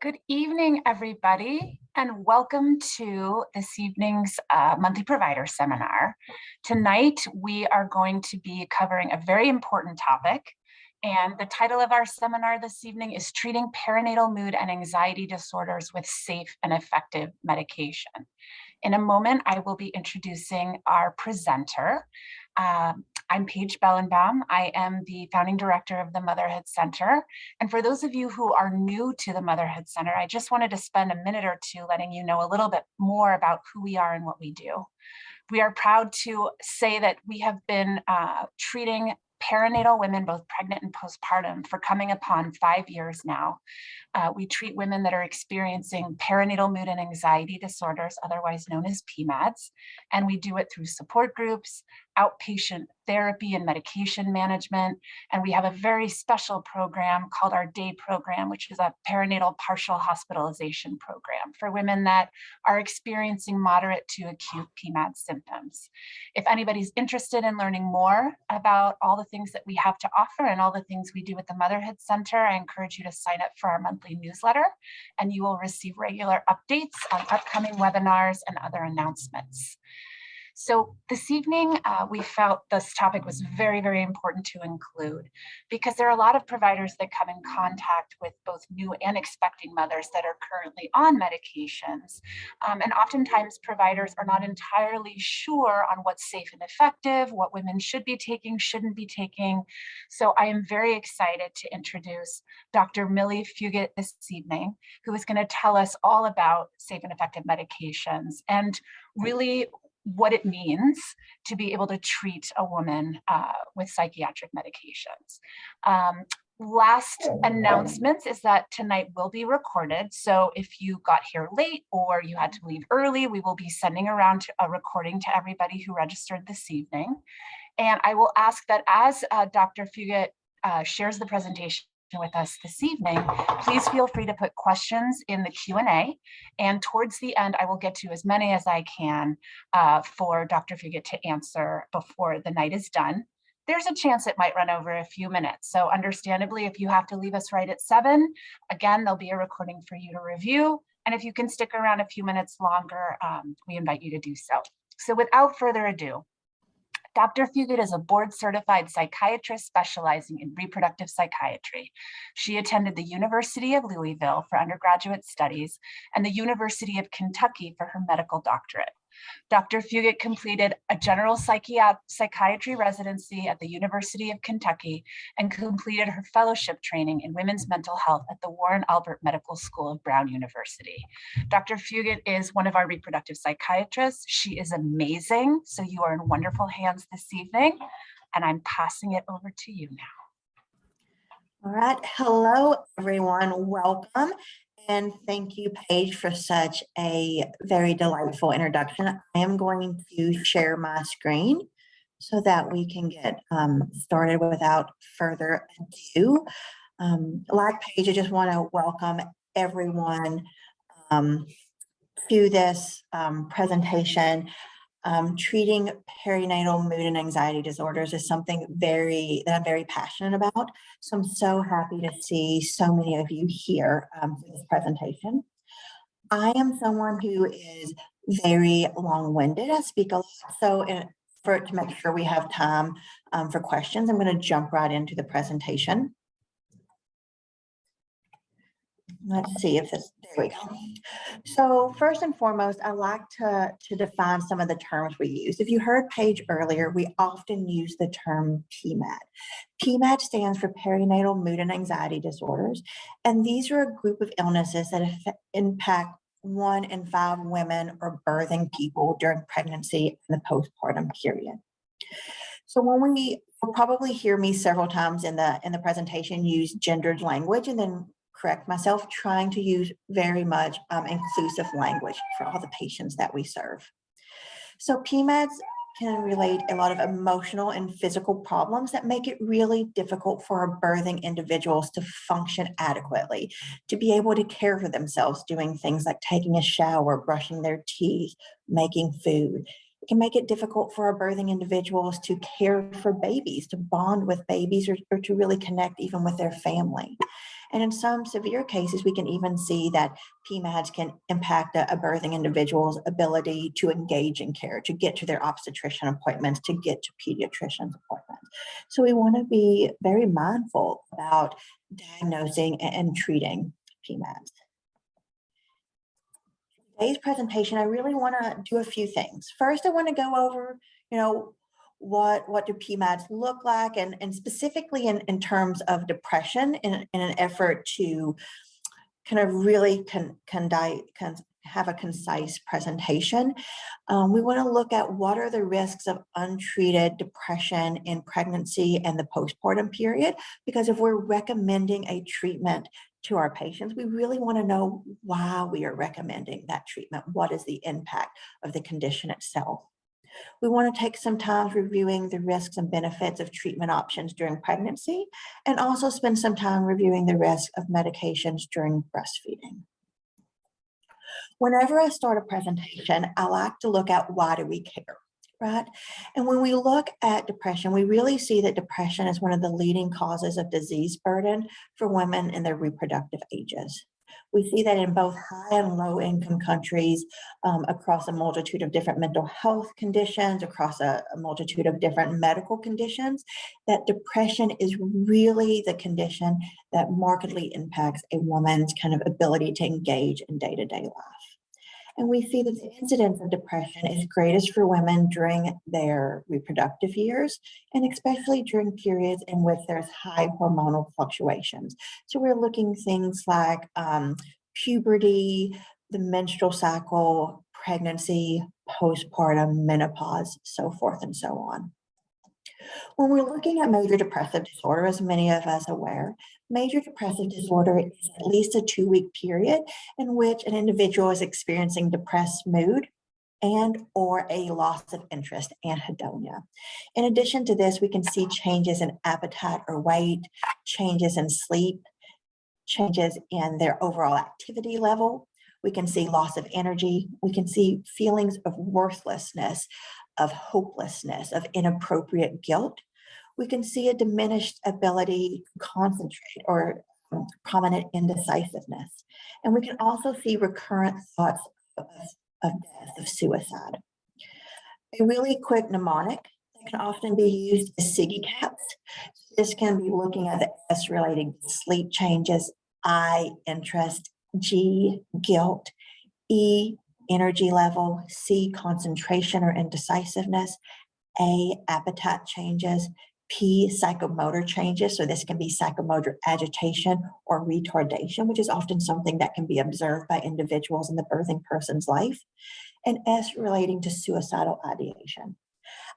Good evening, everybody, and welcome to this evening's monthly provider seminar. Tonight, we are going to be covering a very important topic, and the title of our seminar this evening is Treating Perinatal Mood and Anxiety Disorders with Safe and Effective Medication. In a moment, I will be introducing our presenter. I'm Paige Bellenbaum. I am the founding director of the Motherhood Center. And for those of you who are new to the Motherhood Center, I just wanted to spend a minute or two letting you know a little bit more about who we are and what we do. We are proud to say that we have been treating perinatal women, both pregnant and postpartum, for coming upon 5 years now. We treat women that are experiencing perinatal mood and anxiety disorders, otherwise known as PMADs, and we do it through support groups, outpatient therapy and medication management, and we have a very special program called our DAY program, which is a perinatal partial hospitalization program for women that are experiencing moderate to acute PMAD symptoms. If anybody's interested in learning more about all the things that we have to offer and all the things we do at the Motherhood Center, I encourage you to sign up for our monthly newsletter, and you will receive regular updates on upcoming webinars and other announcements. So this evening, we felt this topic was very, very important to include because there are a lot of providers that come in contact with both new and expecting mothers that are currently on medications. And oftentimes providers are not entirely sure on what's safe and effective, what women should be taking, shouldn't be taking. So I am very excited to introduce Dr. Milicent Fugate this evening, who is going to tell us all about safe and effective medications and really what it means to be able to treat a woman with psychiatric medications. Last announcements is that tonight will be recorded. So if you got here late or you had to leave early, we will be sending around a recording to everybody who registered this evening. And I will ask that as Dr. Fugate shares the presentation with us this evening, please feel free to put questions in the Q&A, and towards the end I will get to as many as I can for Dr. Fugate to answer before the night is done. There's a chance it might run over a few minutes, so understandably, if you have to leave us right at 7, again, there'll be a recording for you to review, and if you can stick around a few minutes longer, we invite you to do so. So without further ado, Dr. Fugate is a board-certified psychiatrist specializing in reproductive psychiatry. She attended the University of Louisville for undergraduate studies and the University of Kentucky for her medical doctorate. Dr. Fugate completed a general psychiatry residency at the University of Kentucky and completed her fellowship training in women's mental health at the Warren Albert Medical School of Brown University. Dr. Fugate is one of our reproductive psychiatrists. She is amazing, so you are in wonderful hands this evening, and I'm passing it over to you now. All right, hello everyone, welcome. And thank you, Paige, for such a very delightful introduction. I am going to share my screen so that we can get started without further ado. Like Paige, I just want to welcome everyone to this presentation. Treating perinatal mood and anxiety disorders is something that I'm very passionate about. So I'm so happy to see so many of you here for this presentation. I am someone who is very long-winded. I speak a lot. So to make sure we have time for questions, I'm going to jump right into the presentation. Let's see if there we go. So first and foremost, I like to define some of the terms we use. If you heard Paige earlier, we often use the term PMAD. PMAD stands for perinatal mood and anxiety disorders. And these are a group of illnesses that impact 1 in 5 women or birthing people during pregnancy and the postpartum period. So you'll probably hear me several times in the presentation use gendered language, and then correct myself, trying to use very much inclusive language for all the patients that we serve. So PMADs can relate a lot of emotional and physical problems that make it really difficult for our birthing individuals to function adequately, to be able to care for themselves, doing things like taking a shower, brushing their teeth, making food. It can make it difficult for our birthing individuals to care for babies, to bond with babies, or to really connect even with their family. And in some severe cases, we can even see that PMADs can impact a birthing individual's ability to engage in care, to get to their obstetrician appointments, to get to pediatrician's appointments. So we want to be very mindful about diagnosing and treating PMADs. Today's presentation, I really want to do a few things. First, I want to go over, what do PMADs look like, and specifically in terms of depression, in an effort to kind of really have a concise presentation. We want to look at what are the risks of untreated depression in pregnancy and the postpartum period, because if we're recommending a treatment to our patients, we really want to know why we are recommending that treatment. What is the impact of the condition itself? We want to take some time reviewing the risks and benefits of treatment options during pregnancy, and also spend some time reviewing the risk of medications during breastfeeding. Whenever I start a presentation, I like to look at why do we care, right? And when we look at depression, we really see that depression is one of the leading causes of disease burden for women in their reproductive ages. We see that in both high and low income countries, across a multitude of different mental health conditions, across a multitude of different medical conditions, that depression is really the condition that markedly impacts a woman's kind of ability to engage in day-to-day life. And we see that the incidence of depression is greatest for women during their reproductive years, and especially during periods in which there's high hormonal fluctuations. So we're looking things like puberty, the menstrual cycle, pregnancy, postpartum, menopause, so forth and so on. When we're looking at major depressive disorder, as many of us are aware, major depressive disorder is at least a 2-week period in which an individual is experiencing depressed mood and or a loss of interest, anhedonia. In addition to this, we can see changes in appetite or weight, changes in sleep, changes in their overall activity level. We can see loss of energy. We can see feelings of worthlessness, of hopelessness, of inappropriate guilt. We can see a diminished ability to concentrate or prominent indecisiveness. And we can also see recurrent thoughts of death, of suicide. A really quick mnemonic that can often be used is SIGI caps. This can be looking at the S relating to sleep changes, I, interest, G, guilt, E, energy level, C, concentration or indecisiveness, A, appetite changes, P, psychomotor changes. So this can be psychomotor agitation or retardation, which is often something that can be observed by individuals in the birthing person's life, and S, relating to suicidal ideation.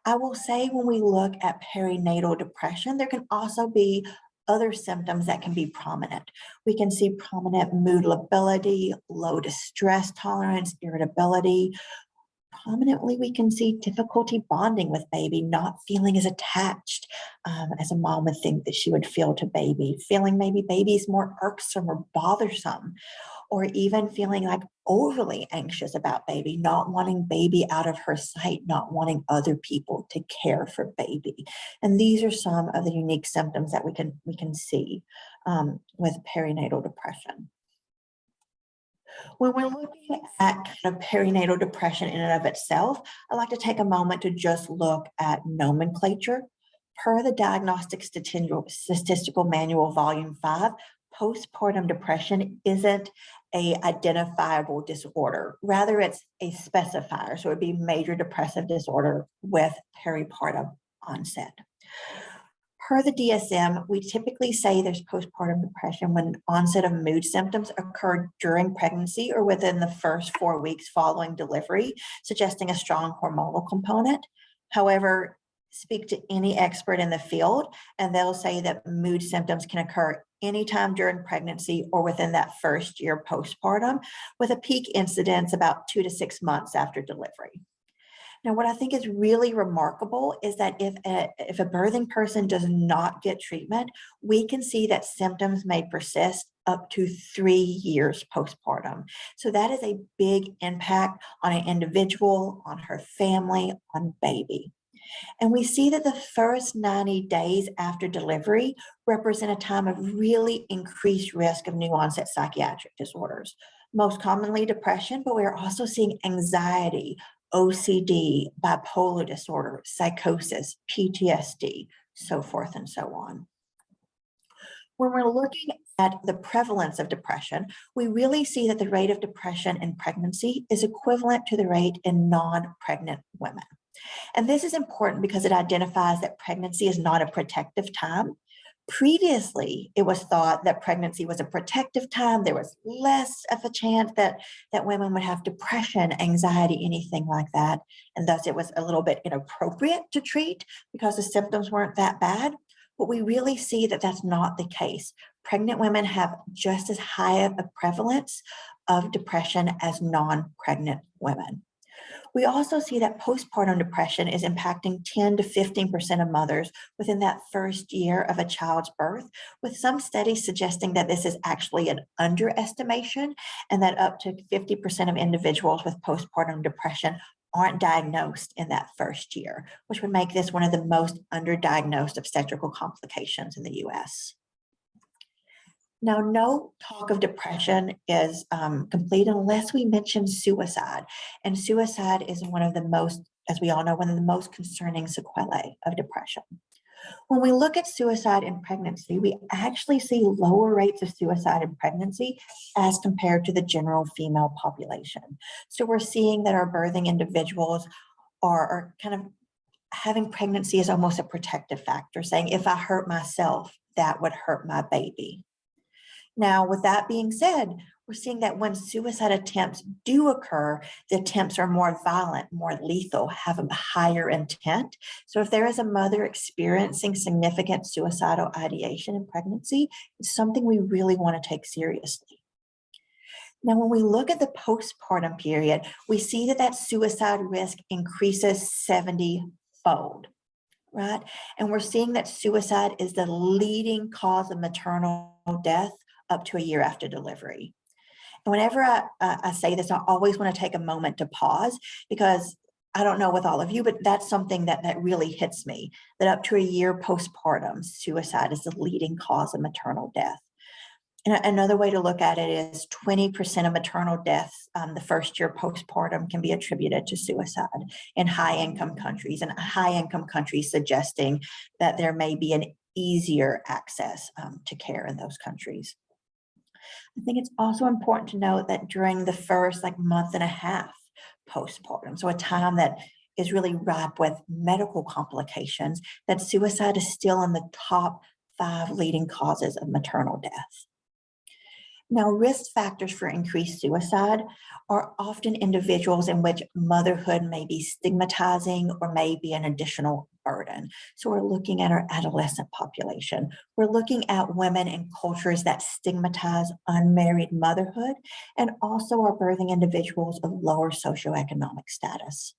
I will say when we look at perinatal depression, there can also be other symptoms that can be prominent. We can see prominent mood lability, low distress tolerance, irritability. Prominently, we can see difficulty bonding with baby, not feeling as attached as a mom would think that she would feel to baby, feeling maybe baby's more irksome or bothersome, or even feeling like overly anxious about baby, not wanting baby out of her sight, not wanting other people to care for baby. And these are some of the unique symptoms that we can see with perinatal depression. When we're looking at kind of perinatal depression in and of itself, I like to take a moment to just look at nomenclature. Per the Diagnostic Statistical Manual, Volume 5, postpartum depression isn't a identifiable disorder. Rather, it's a specifier. So it would be major depressive disorder with peripartum onset. Per the DSM, we typically say there's postpartum depression when onset of mood symptoms occurred during pregnancy or within the first 4 weeks following delivery, suggesting a strong hormonal component. However, speak to any expert in the field, and they'll say that mood symptoms can occur anytime during pregnancy or within that first year postpartum, with a peak incidence about 2 to 6 months after delivery. Now, what I think is really remarkable is that if a birthing person does not get treatment, we can see that symptoms may persist up to 3 years postpartum. So that is a big impact on an individual, on her family, on baby. And we see that the first 90 days after delivery represent a time of really increased risk of new onset psychiatric disorders, most commonly depression, but we're also seeing anxiety, OCD, bipolar disorder, psychosis, PTSD, so forth and so on. When we're looking at the prevalence of depression, we really see that the rate of depression in pregnancy is equivalent to the rate in non-pregnant women. And this is important because it identifies that pregnancy is not a protective time. Previously, it was thought that pregnancy was a protective time. There was less of a chance that women would have depression, anxiety, anything like that. And thus it was a little bit inappropriate to treat because the symptoms weren't that bad. But we really see that that's not the case. Pregnant women have just as high a prevalence of depression as non-pregnant women. We also see that postpartum depression is impacting 10 to 15% of mothers within that first year of a child's birth, with some studies suggesting that this is actually an underestimation and that up to 50% of individuals with postpartum depression aren't diagnosed in that first year, which would make this one of the most underdiagnosed obstetrical complications in the US. Now, no talk of depression is complete unless we mention suicide. And suicide is one of the most, as we all know, one of the most concerning sequelae of depression. When we look at suicide in pregnancy, we actually see lower rates of suicide in pregnancy as compared to the general female population. So we're seeing that our birthing individuals are kind of having pregnancy as almost a protective factor, saying, if I hurt myself, that would hurt my baby. Now, with that being said, we're seeing that when suicide attempts do occur, the attempts are more violent, more lethal, have a higher intent. So if there is a mother experiencing significant suicidal ideation in pregnancy, it's something we really want to take seriously. Now, when we look at the postpartum period, we see that suicide risk increases 70-fold. Right? And we're seeing that suicide is the leading cause of maternal death up to a year after delivery. And whenever I say this, I always want to take a moment to pause because I don't know with all of you, but that's something that really hits me, that up to a year postpartum, suicide is the leading cause of maternal death. And another way to look at it is 20% of maternal deaths the first year postpartum can be attributed to suicide in high-income countries, and high-income countries suggesting that there may be an easier access to care in those countries. I think it's also important to note that during the first month and a half postpartum, so a time that is really ripe with medical complications, that suicide is still in the top 5 leading causes of maternal death. Now, risk factors for increased suicide are often individuals in which motherhood may be stigmatizing or may be an additional burden. So we're looking at our adolescent population. We're looking at women in cultures that stigmatize unmarried motherhood, and also our birthing individuals of lower socioeconomic status.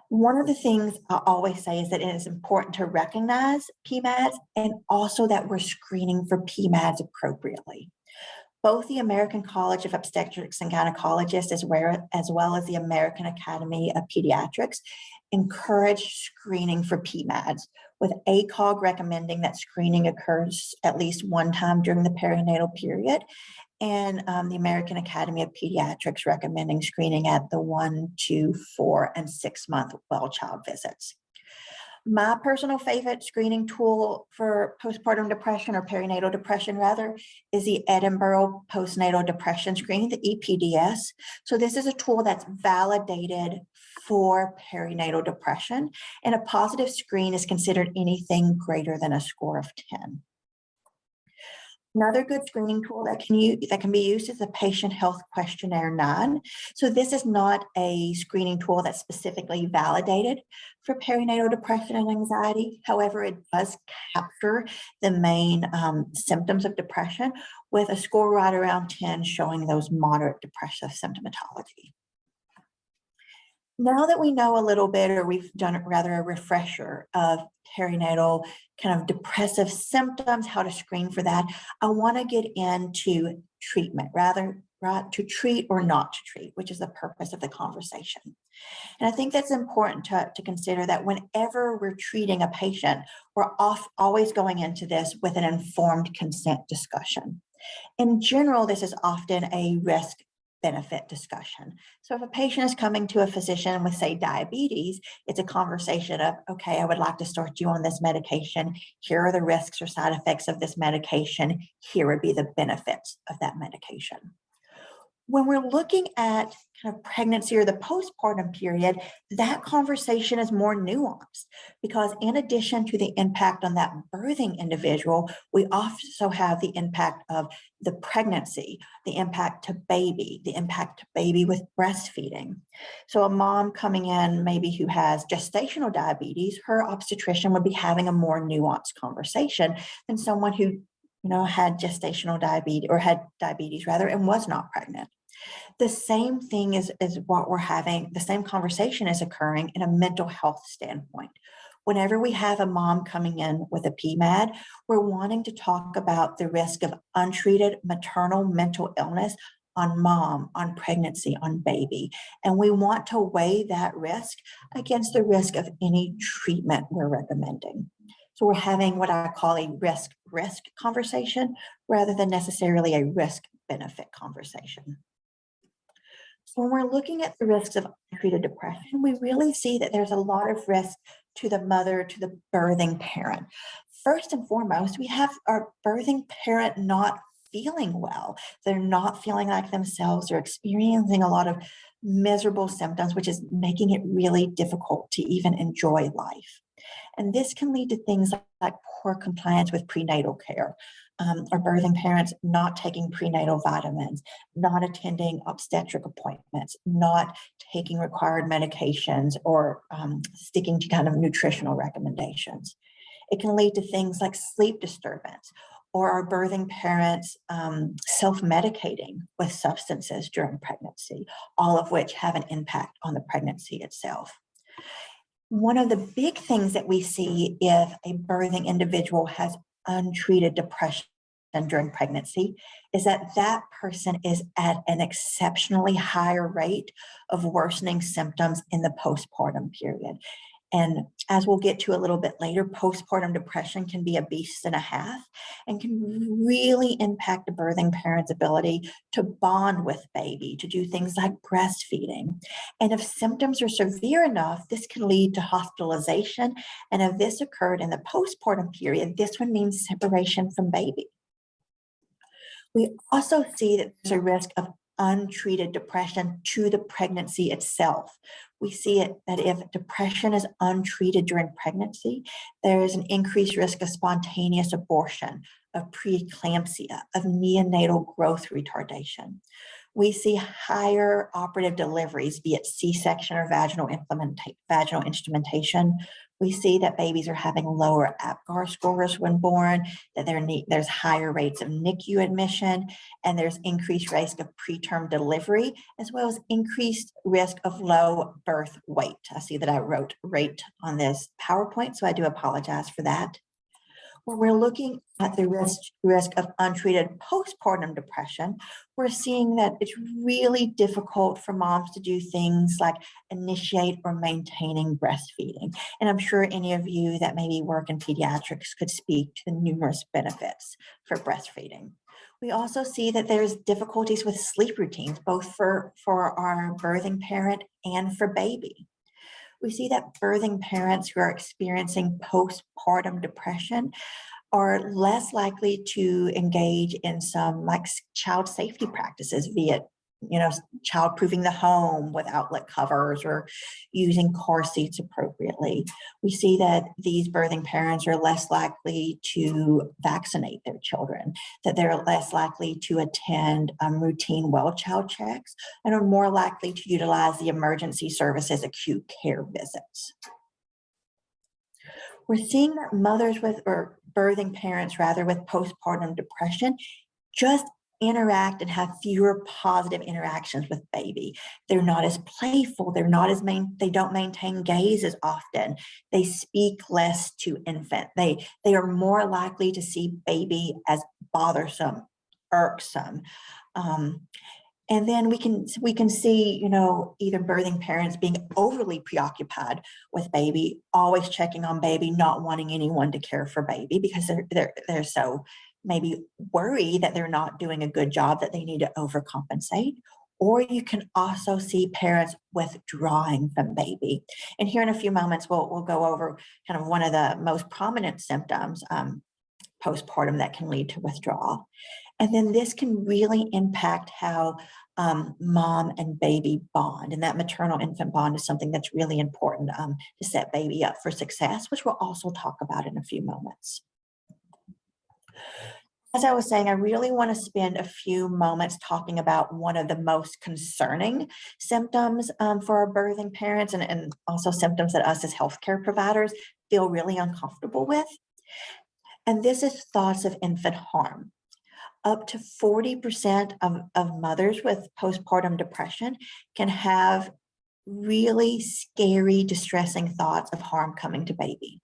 One of the things I always say is that it is important to recognize PMADs and also that we're screening for PMADs appropriately. Both the American College of Obstetrics and Gynecologists as well as the American Academy of Pediatrics encourage screening for PMADs, with ACOG recommending that screening occurs at least one time during the perinatal period, and the American Academy of Pediatrics recommending screening at the 1, 2, 4, and 6-month well-child visits. My personal favorite screening tool for postpartum depression, or perinatal depression rather, is the Edinburgh Postnatal Depression Screening, the EPDS. So this is a tool that's validated for perinatal depression, and a positive screen is considered anything greater than a score of 10. Another good screening tool that can be used is the Patient Health Questionnaire 9. So this is not a screening tool that's specifically validated for perinatal depression and anxiety. However, it does capture the main symptoms of depression, with a score right around 10 showing those moderate depressive symptomatology. Now that we know a little bit, or we've done rather a refresher of perinatal kind of depressive symptoms, how to screen for that, I want to get into treatment, rather to treat or not to treat, which is the purpose of the conversation. And I think that's important to consider that whenever we're treating a patient, we're always going into this with an informed consent discussion. In general, this is often a risk benefit discussion. So if a patient is coming to a physician with, say, diabetes, it's a conversation of, okay, I would like to start you on this medication. Here are the risks or side effects of this medication. Here would be the benefits of that medication. When we're looking at kind of pregnancy or the postpartum period, that conversation is more nuanced because in addition to the impact on that birthing individual, we also have the impact of the pregnancy, the impact to baby, the impact to baby with breastfeeding. So a mom coming in maybe who has gestational diabetes, her obstetrician would be having a more nuanced conversation than someone who had gestational diabetes or had diabetes rather, and was not pregnant. The same thing is what we're having, the same conversation is occurring in a mental health standpoint. Whenever we have a mom coming in with a PMAD, we're wanting to talk about the risk of untreated maternal mental illness on mom, on pregnancy, on baby. And we want to weigh that risk against the risk of any treatment we're recommending. So we're having what I call a risk conversation rather than necessarily a risk-benefit conversation. So when we're looking at the risks of untreated depression, we really see that there's a lot of risk to the mother, to the birthing parent. First and foremost, we have our birthing parent not feeling well. They're not feeling like themselves. They're experiencing a lot of miserable symptoms, which is making it really difficult to even enjoy life. And this can lead to things like poor compliance with prenatal care, or birthing parents not taking prenatal vitamins, not attending obstetric appointments, not taking required medications, or sticking to kind of nutritional recommendations. It can lead to things like sleep disturbance, or our birthing parents self-medicating with substances during pregnancy, all of which have an impact on the pregnancy itself. One of the big things that we see if a birthing individual has untreated depression during pregnancy is that that person is at an exceptionally higher rate of worsening symptoms in the postpartum period. And as we'll get to a little bit later, postpartum depression can be a beast and a half and can really impact a birthing parent's ability to bond with baby, to do things like breastfeeding. And if symptoms are severe enough, this can lead to hospitalization. And if this occurred in the postpartum period, this would mean separation from baby. We also see that there's a risk of untreated depression to the pregnancy itself. We see it that if depression is untreated during pregnancy, there is an increased risk of spontaneous abortion, of preeclampsia, of neonatal growth retardation. We see higher operative deliveries, be it C-section or vaginal instrumentation. We see that babies are having lower APGAR scores when born, that there's higher rates of NICU admission, and there's increased risk of preterm delivery, as well as increased risk of low birth weight. I see that I wrote rate on this PowerPoint, so I do apologize for that. When we're looking at the risk of untreated postpartum depression, we're seeing that it's really difficult for moms to do things like initiate or maintaining breastfeeding. And I'm sure any of you that maybe work in pediatrics could speak to the numerous benefits for breastfeeding. We also see that there's difficulties with sleep routines, both for our birthing parent and for baby. We see that birthing parents who are experiencing postpartum depression are less likely to engage in some like child safety practices, be it, child-proofing the home with outlet covers or using car seats appropriately. We see that these birthing parents are less likely to vaccinate their children, that they're less likely to attend routine well-child checks, and are more likely to utilize the emergency services acute care visits. We're seeing that mothers with, or birthing parents rather, with postpartum depression just interact and have fewer positive interactions with baby. They're not as playful. They're not as they don't maintain gaze as often. They speak less to infant. They are more likely to see baby as bothersome, irksome. And then we can see, you know, either birthing parents being overly preoccupied with baby, always checking on baby, not wanting anyone to care for baby because they're so maybe worried that they're not doing a good job, that they need to overcompensate. Or you can also see parents withdrawing from baby. And here in a few moments, we'll go over kind of one of the most prominent symptoms postpartum that can lead to withdrawal. And then this can really impact how mom and baby bond. And that maternal-infant bond is something that's really important to set baby up for success, which we'll also talk about in a few moments. As I was saying, I really want to spend a few moments talking about one of the most concerning symptoms for our birthing parents and also symptoms that us as healthcare providers feel really uncomfortable with. And this is thoughts of infant harm. Up to 40% of mothers with postpartum depression can have really scary, distressing thoughts of harm coming to baby.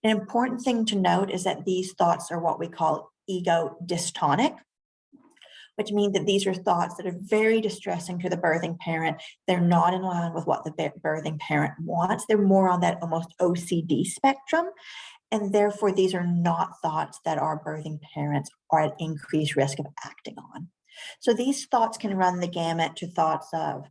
An important thing to note is that these thoughts are what we call ego dystonic, which means that these are thoughts that are very distressing to the birthing parent. They're not in line with what the birthing parent wants. They're more on that almost OCD spectrum. And therefore, these are not thoughts that our birthing parents are at increased risk of acting on. So these thoughts can run the gamut to thoughts of,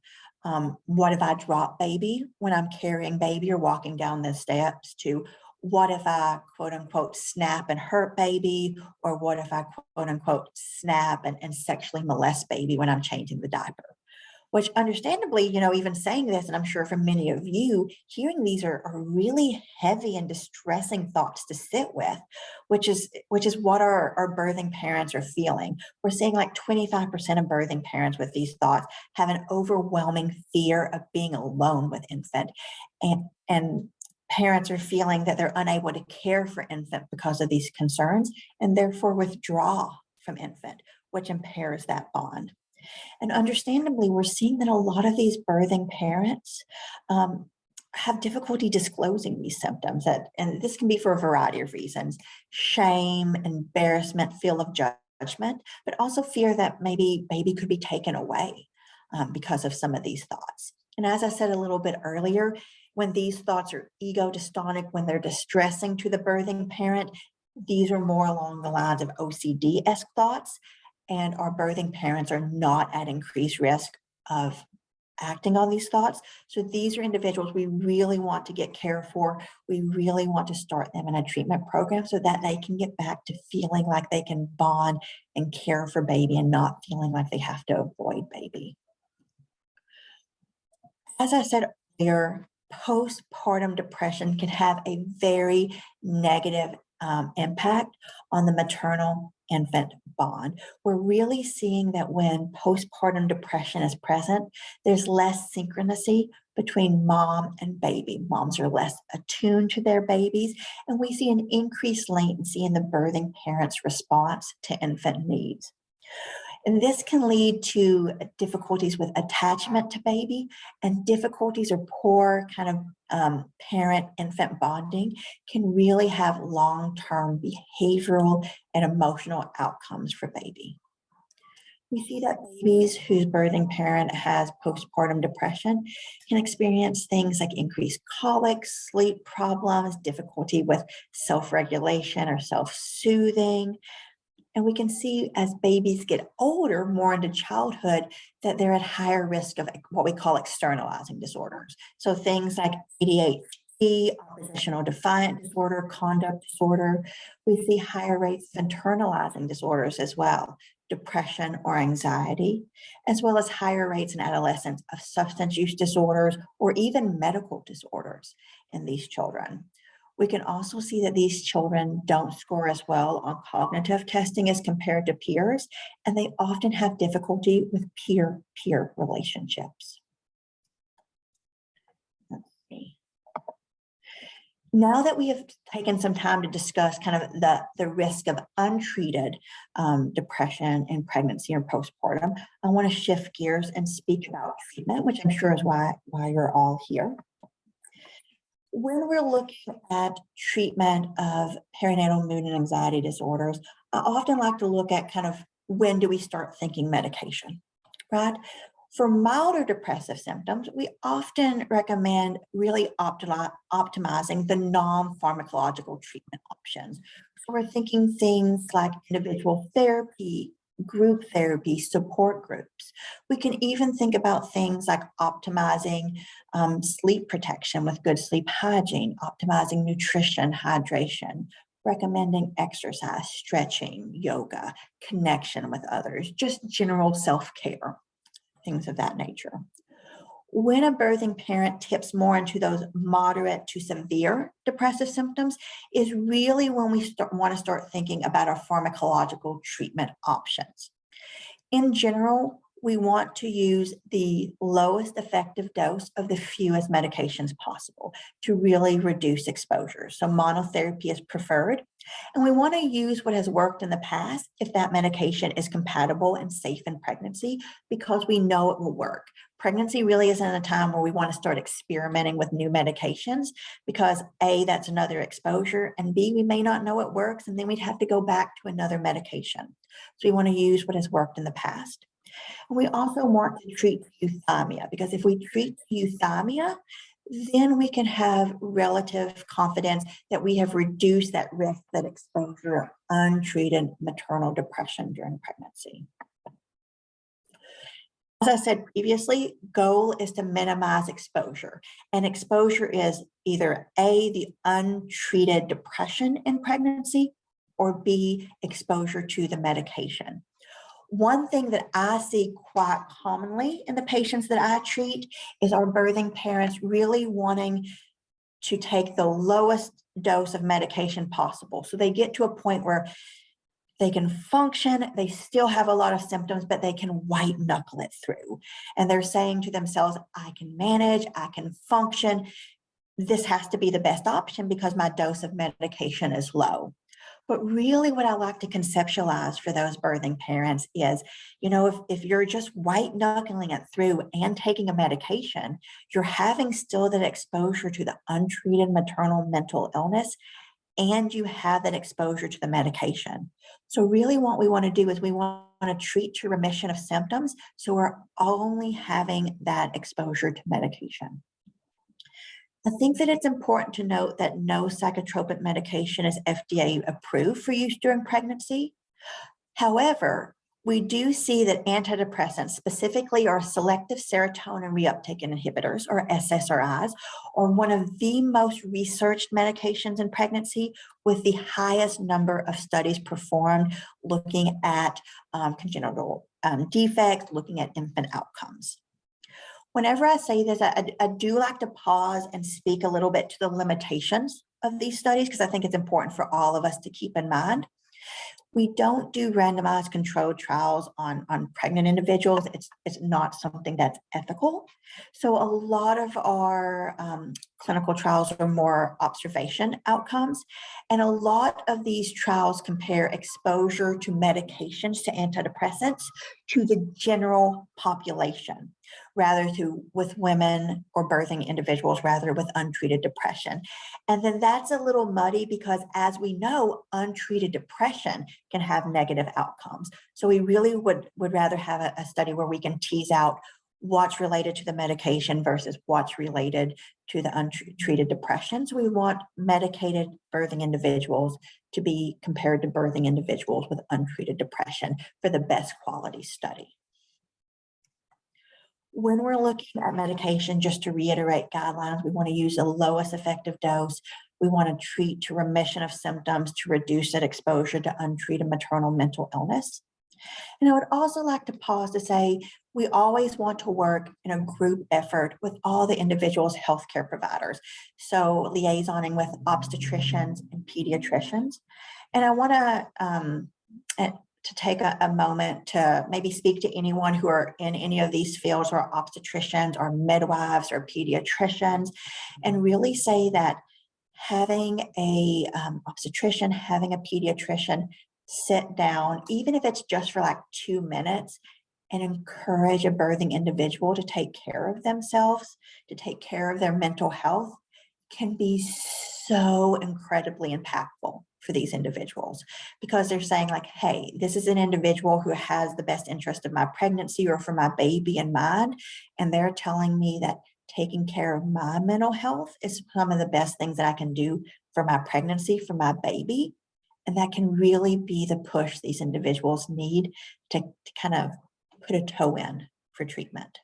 what if I drop baby when I'm carrying baby or walking down the steps, to what if I quote unquote snap and hurt baby, or what if I quote unquote snap and sexually molest baby when I'm changing the diaper. Which understandably, you know, even saying this, and I'm sure for many of you, hearing these are really heavy and distressing thoughts to sit with, which is what our birthing parents are feeling. We're seeing like 25% of birthing parents with these thoughts have an overwhelming fear of being alone with infant. And parents are feeling that they're unable to care for infant because of these concerns, and therefore withdraw from infant, which impairs that bond. And understandably, we're seeing that a lot of these birthing parents have difficulty disclosing these symptoms. And this can be for a variety of reasons: shame, embarrassment, fear of judgment, but also fear that maybe baby could be taken away because of some of these thoughts. And as I said a little bit earlier, when these thoughts are ego dystonic, when they're distressing to the birthing parent, these are more along the lines of OCD-esque thoughts. And our birthing parents are not at increased risk of acting on these thoughts. So these are individuals we really want to get care for. We really want to start them in a treatment program so that they can get back to feeling like they can bond and care for baby and not feeling like they have to avoid baby. As I said earlier, postpartum depression can have a very negative impact on the maternal-infant bond. We're really seeing that when postpartum depression is present, there's less synchronicity between mom and baby. Moms are less attuned to their babies, and we see an increased latency in the birthing parent's response to infant needs. And this can lead to difficulties with attachment to baby, and difficulties or poor kind of parent-infant bonding can really have long-term behavioral and emotional outcomes for baby. We see that babies whose birthing parent has postpartum depression can experience things like increased colics, sleep problems, difficulty with self-regulation or self-soothing. And we can see as babies get older, more into childhood, that they're at higher risk of what we call externalizing disorders. So things like ADHD, oppositional defiant disorder, conduct disorder. We see higher rates of internalizing disorders as well, depression or anxiety, as well as higher rates in adolescents of substance use disorders or even medical disorders in these children. We can also see that these children don't score as well on cognitive testing as compared to peers, and they often have difficulty with peer-peer relationships. Let's see. Now that we have taken some time to discuss kind of the risk of untreated depression in pregnancy or postpartum, I want to shift gears and speak about treatment, which I'm sure is why you're all here. When we're looking at treatment of perinatal mood and anxiety disorders, I often like to look at kind of when do we start thinking medication, right? For milder depressive symptoms, we often recommend really optimizing the non-pharmacological treatment options. So we're thinking things like individual therapy, group therapy, support groups. We can even think about things like optimizing sleep protection with good sleep hygiene, optimizing nutrition, hydration, recommending exercise, stretching, yoga, connection with others, just general self-care, things of that nature. When a birthing parent tips more into those moderate to severe depressive symptoms is really when we want to start thinking about our pharmacological treatment options. In general, we want to use the lowest effective dose of the fewest medications possible to really reduce exposure. So monotherapy is preferred. And we want to use what has worked in the past if that medication is compatible and safe in pregnancy, because we know it will work. Pregnancy really isn't a time where we want to start experimenting with new medications because A, that's another exposure, and B, we may not know it works, and then we'd have to go back to another medication. So we want to use what has worked in the past. And we also want to treat euthymia, because if we treat euthymia, then we can have relative confidence that we have reduced that risk, that exposure of untreated maternal depression during pregnancy. As I said previously, goal is to minimize exposure. And exposure is either A, the untreated depression in pregnancy, or B, exposure to the medication. One thing that I see quite commonly in the patients that I treat is our birthing parents really wanting to take the lowest dose of medication possible. So they get to a point where they can function, they still have a lot of symptoms, but they can white knuckle it through. And they're saying to themselves, I can manage, I can function. This has to be the best option because my dose of medication is low. But really what I like to conceptualize for those birthing parents is, you know, if you're just white knuckling it through and taking a medication, you're having still that exposure to the untreated maternal mental illness, and you have that exposure to the medication. So really what we want to do is we want to treat to remission of symptoms, so we're only having that exposure to medication. I think that it's important to note that no psychotropic medication is FDA approved for use during pregnancy. However, we do see that antidepressants, specifically our selective serotonin reuptake inhibitors, or SSRIs, are one of the most researched medications in pregnancy, with the highest number of studies performed looking at congenital defects, looking at infant outcomes. Whenever I say this, I do like to pause and speak a little bit to the limitations of these studies, because I think it's important for all of us to keep in mind. We don't do randomized controlled trials on pregnant individuals. It's not something that's ethical. So a lot of our clinical trials are more observation outcomes. And a lot of these trials compare exposure to medications, to antidepressants, to the general population, rather with women or birthing individuals, rather with untreated depression. And then that's a little muddy because, as we know, untreated depression can have negative outcomes. So we really would rather have a study where we can tease out what's related to the medication versus what's related to the untreated depression. So we want medicated birthing individuals to be compared to birthing individuals with untreated depression for the best quality study. When we're looking at medication, just to reiterate guidelines, we want to use the lowest effective dose. We want to treat to remission of symptoms to reduce that exposure to untreated maternal mental illness. And I would also like to pause to say, we always want to work in a group effort with all the individual's healthcare providers. So liaisoning with obstetricians and pediatricians. And I want to take a moment to maybe speak to anyone who are in any of these fields, or obstetricians or midwives or pediatricians, and really say that having a obstetrician, having a pediatrician sit down, even if it's just for like 2 minutes, and encourage a birthing individual to take care of themselves, to take care of their mental health, can be so incredibly impactful for these individuals, because they're saying like, hey, this is an individual who has the best interest of my pregnancy or for my baby in mind, and they're telling me that taking care of my mental health is some of the best things that I can do for my pregnancy, for my baby. And that can really be the push these individuals need to kind of put a toe in for treatment.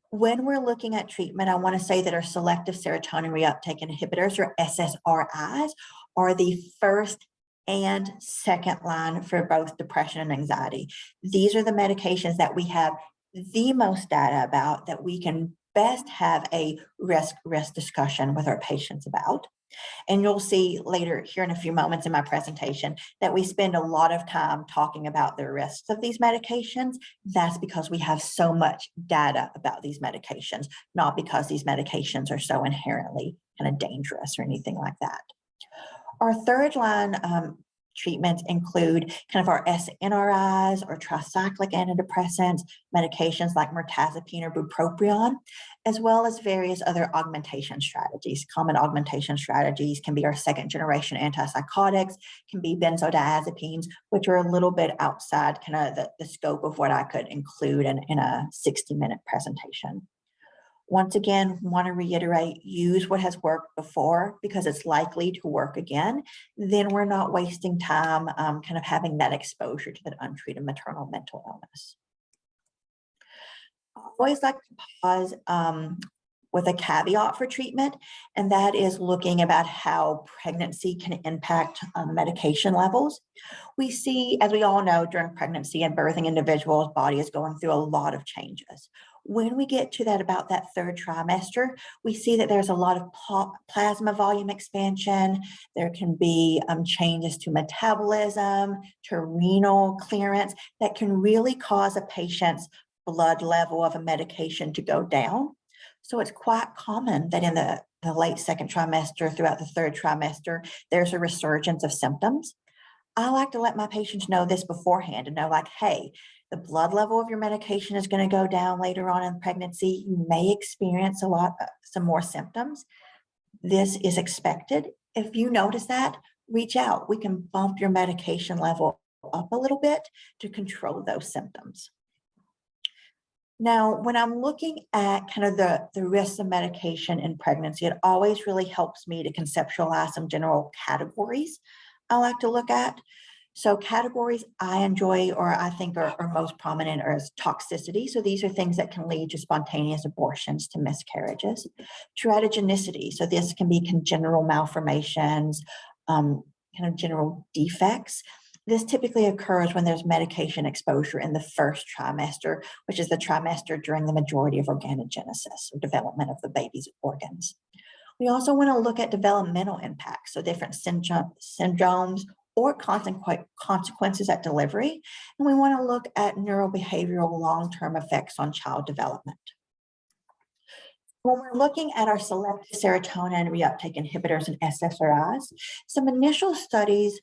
When we're looking at treatment, I want to say that our selective serotonin reuptake inhibitors, or SSRIs, are the first and second line for both depression and anxiety. These are the medications that we have the most data about, that we can best have a risk discussion with our patients about. And you'll see later here in a few moments in my presentation that we spend a lot of time talking about the risks of these medications. That's because we have so much data about these medications, not because these medications are so inherently kind of dangerous or anything like that. Our third line treatments include kind of our SNRIs or tricyclic antidepressants, medications like mirtazapine or bupropion, as well as various other augmentation strategies. Common augmentation strategies can be our second generation antipsychotics, can be benzodiazepines, which are a little bit outside kind of the scope of what I could include in a 60-minute presentation. Once again, want to reiterate, use what has worked before because it's likely to work again. Then we're not wasting time kind of having that exposure to the untreated maternal mental illness. I always like to pause with a caveat for treatment, and that is looking about how pregnancy can impact medication levels. We see, as we all know, during pregnancy and birthing, individuals' body is going through a lot of changes. When we get to about that third trimester, we see that there's a lot of plasma volume expansion. There can be changes to metabolism, to renal clearance that can really cause a patient's blood level of a medication to go down. So it's quite common that in the late second trimester, throughout the third trimester, there's a resurgence of symptoms. I like to let my patients know this beforehand and know like, hey, the blood level of your medication is going to go down later on in pregnancy. You may experience some more symptoms. This is expected. If you notice that, reach out. We can bump your medication level up a little bit to control those symptoms. Now, when I'm looking at kind of the risks of medication in pregnancy, it always really helps me to conceptualize some general categories I like to look at. So categories I enjoy or I think are most prominent are toxicity. So these are things that can lead to spontaneous abortions, to miscarriages. Teratogenicity. So this can be congenital malformations, kind of general defects. This typically occurs when there's medication exposure in the first trimester, which is the trimester during the majority of organogenesis, or development of the baby's organs. We also want to look at developmental impacts, so different syndromes or consequences at delivery. And we want to look at neurobehavioral long-term effects on child development. When we're looking at our selective serotonin reuptake inhibitors and SSRIs, some initial studies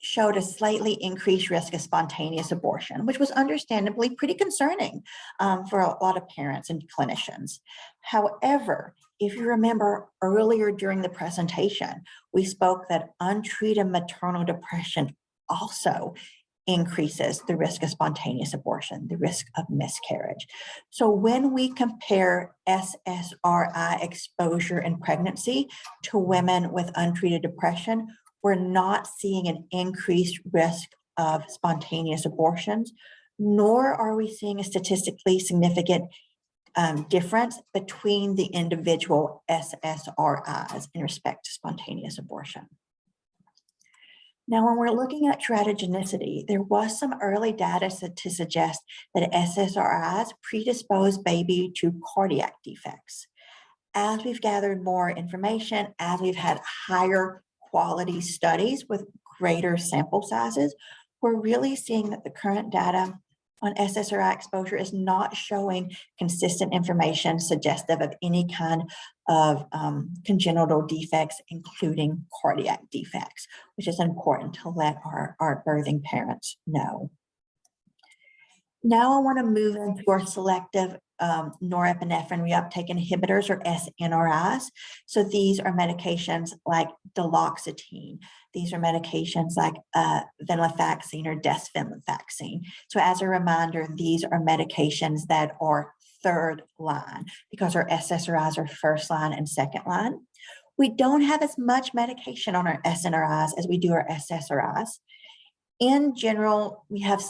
showed a slightly increased risk of spontaneous abortion, which was understandably pretty concerning for a lot of parents and clinicians. However, if you remember earlier during the presentation, we spoke that untreated maternal depression also increases the risk of spontaneous abortion, the risk of miscarriage. So when we compare SSRI exposure in pregnancy to women with untreated depression, we're not seeing an increased risk of spontaneous abortions, nor are we seeing a statistically significant difference between the individual SSRIs in respect to spontaneous abortion. Now, when we're looking at teratogenicity, there was some early data to suggest that SSRIs predispose baby to cardiac defects. As we've gathered more information, as we've had higher quality studies with greater sample sizes, we're really seeing that the current data on SSRI exposure is not showing consistent information suggestive of any kind of congenital defects, including cardiac defects, which is important to let our birthing parents know. Now I want to move into our selective norepinephrine reuptake inhibitors, or SNRIs. So these are medications like duloxetine. These are medications like venlafaxine or desvenlafaxine. So as a reminder, these are medications that are third line because our SSRIs are first line and second line. We don't have as much medication on our SNRIs as we do our SSRIs. In general, we have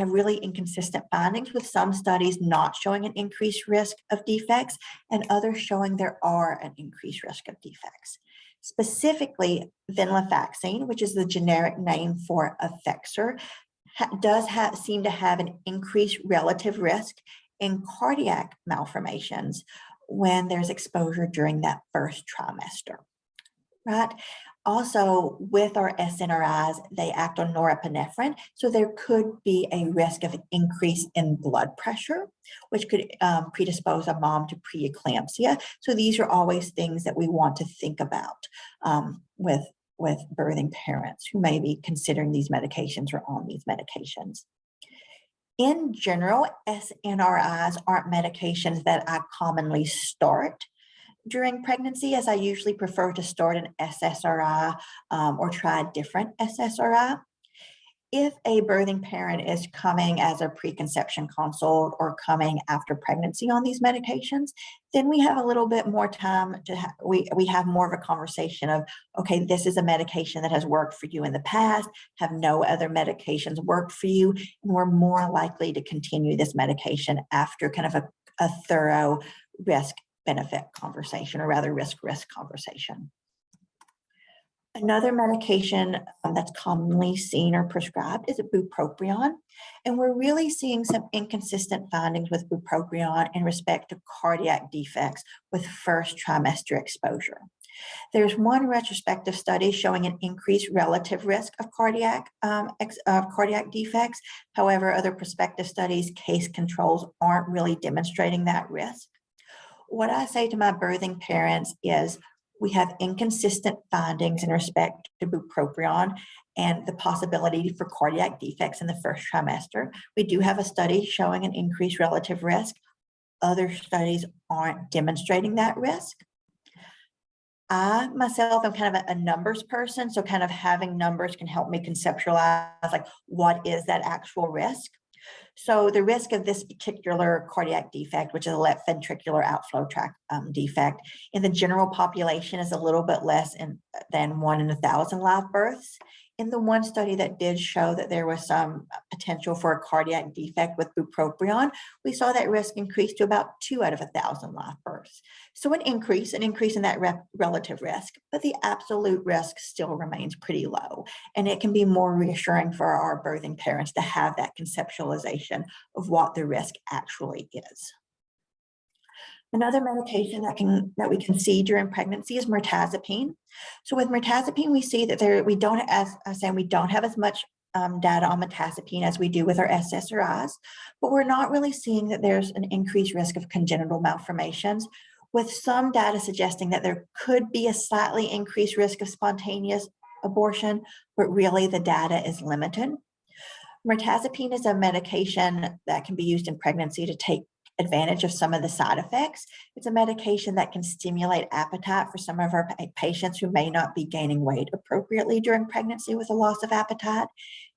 really inconsistent findings, with some studies not showing an increased risk of defects and others showing there are an increased risk of defects. Specifically, venlafaxine, which is the generic name for Effexor, does seem to have an increased relative risk in cardiac malformations when there's exposure during that first trimester, right? Also, with our SNRIs, they act on norepinephrine, so there could be a risk of increase in blood pressure, which could predispose a mom to preeclampsia. So these are always things that we want to think about with birthing parents who may be considering these medications or on these medications. In general, SNRIs aren't medications that I commonly start during pregnancy, as I usually prefer to start an SSRI or try a different SSRI. If a birthing parent is coming as a preconception consult or coming after pregnancy on these medications, then we have a little bit more time to we have more of a conversation of, okay, this is a medication that has worked for you in the past, have no other medications worked for you, and we're more likely to continue this medication after kind of a thorough risk-benefit conversation, or rather risk-risk conversation. Another medication that's commonly seen or prescribed is a Bupropion, and we're really seeing some inconsistent findings with Bupropion in respect to cardiac defects with first trimester exposure. There's one retrospective study showing an increased relative risk of cardiac defects. However, other prospective studies, case controls, aren't really demonstrating that risk. What I say to my birthing parents is, we have inconsistent findings in respect to Bupropion and the possibility for cardiac defects in the first trimester. We do have a study showing an increased relative risk. Other studies aren't demonstrating that risk. I myself am kind of a numbers person, so kind of having numbers can help me conceptualize, like, what is that actual risk? So the risk of this particular cardiac defect, which is a left ventricular outflow tract defect, in the general population is a little bit less than 1 in 1,000 live births. In the one study that did show that there was some potential for a cardiac defect with Bupropion, we saw that risk increase to about 2 out of 1,000 live births. So an increase in that relative risk, but the absolute risk still remains pretty low. And it can be more reassuring for our birthing parents to have that conceptualization of what the risk actually is. Another medication that we can see during pregnancy is mirtazapine. So with mirtazapine, we see that we don't have as much data on mirtazapine as we do with our SSRIs, but we're not really seeing that there's an increased risk of congenital malformations, with some data suggesting that there could be a slightly increased risk of spontaneous abortion, but really the data is limited. Mirtazapine is a medication that can be used in pregnancy to take advantage of some of the side effects. It's a medication that can stimulate appetite for some of our patients who may not be gaining weight appropriately during pregnancy with a loss of appetite.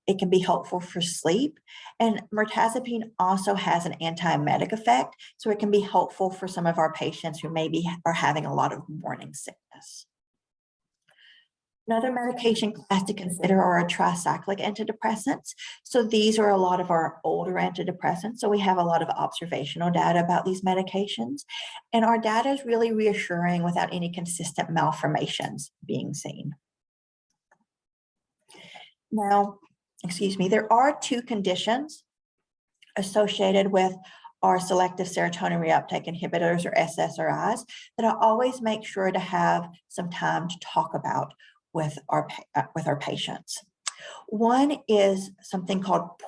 It can be helpful for sleep. And mirtazapine also has an antiemetic effect, so it can be helpful for some of our patients who maybe are having a lot of morning sickness. Another medication class to consider are tricyclic antidepressants. So these are a lot of our older antidepressants. So we have a lot of observational data about these medications. And our data is really reassuring without any consistent malformations being seen. Now, there are 2 conditions associated with our selective serotonin reuptake inhibitors, or SSRIs, that I always make sure to have some time to talk about with our patients. One is something called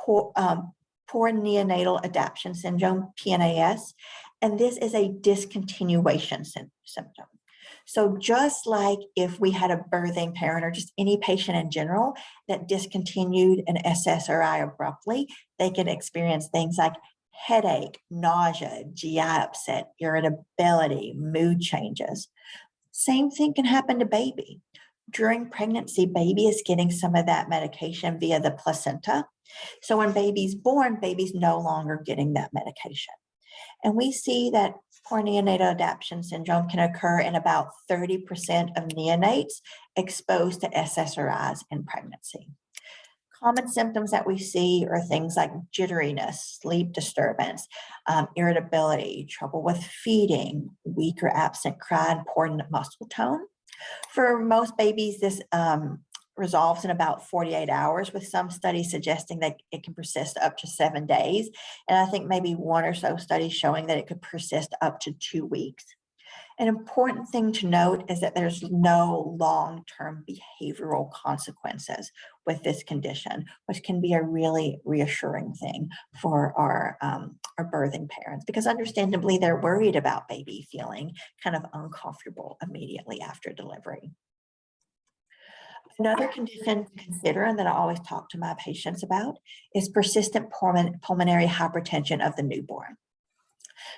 poor neonatal adaption syndrome, PNAS, and this is a discontinuation symptom. So just like if we had a birthing parent or just any patient in general that discontinued an SSRI abruptly, they can experience things like headache, nausea, GI upset, irritability, mood changes. Same thing can happen to baby. During pregnancy, baby is getting some of that medication via the placenta. So when baby's born, baby's no longer getting that medication. And we see that poor neonatal adaption syndrome can occur in about 30% of neonates exposed to SSRIs in pregnancy. Common symptoms that we see are things like jitteriness, sleep disturbance, irritability, trouble with feeding, weak or absent cry, and poor muscle tone. For most babies, this resolves in about 48 hours, with some studies suggesting that it can persist up to 7 days. And I think maybe one or so studies showing that it could persist up to 2 weeks. An important thing to note is that there's no long-term behavioral consequences with this condition, which can be a really reassuring thing for our birthing parents, because understandably they're worried about baby feeling kind of uncomfortable immediately after delivery. Another condition to consider, and that I always talk to my patients about, is persistent pulmonary hypertension of the newborn.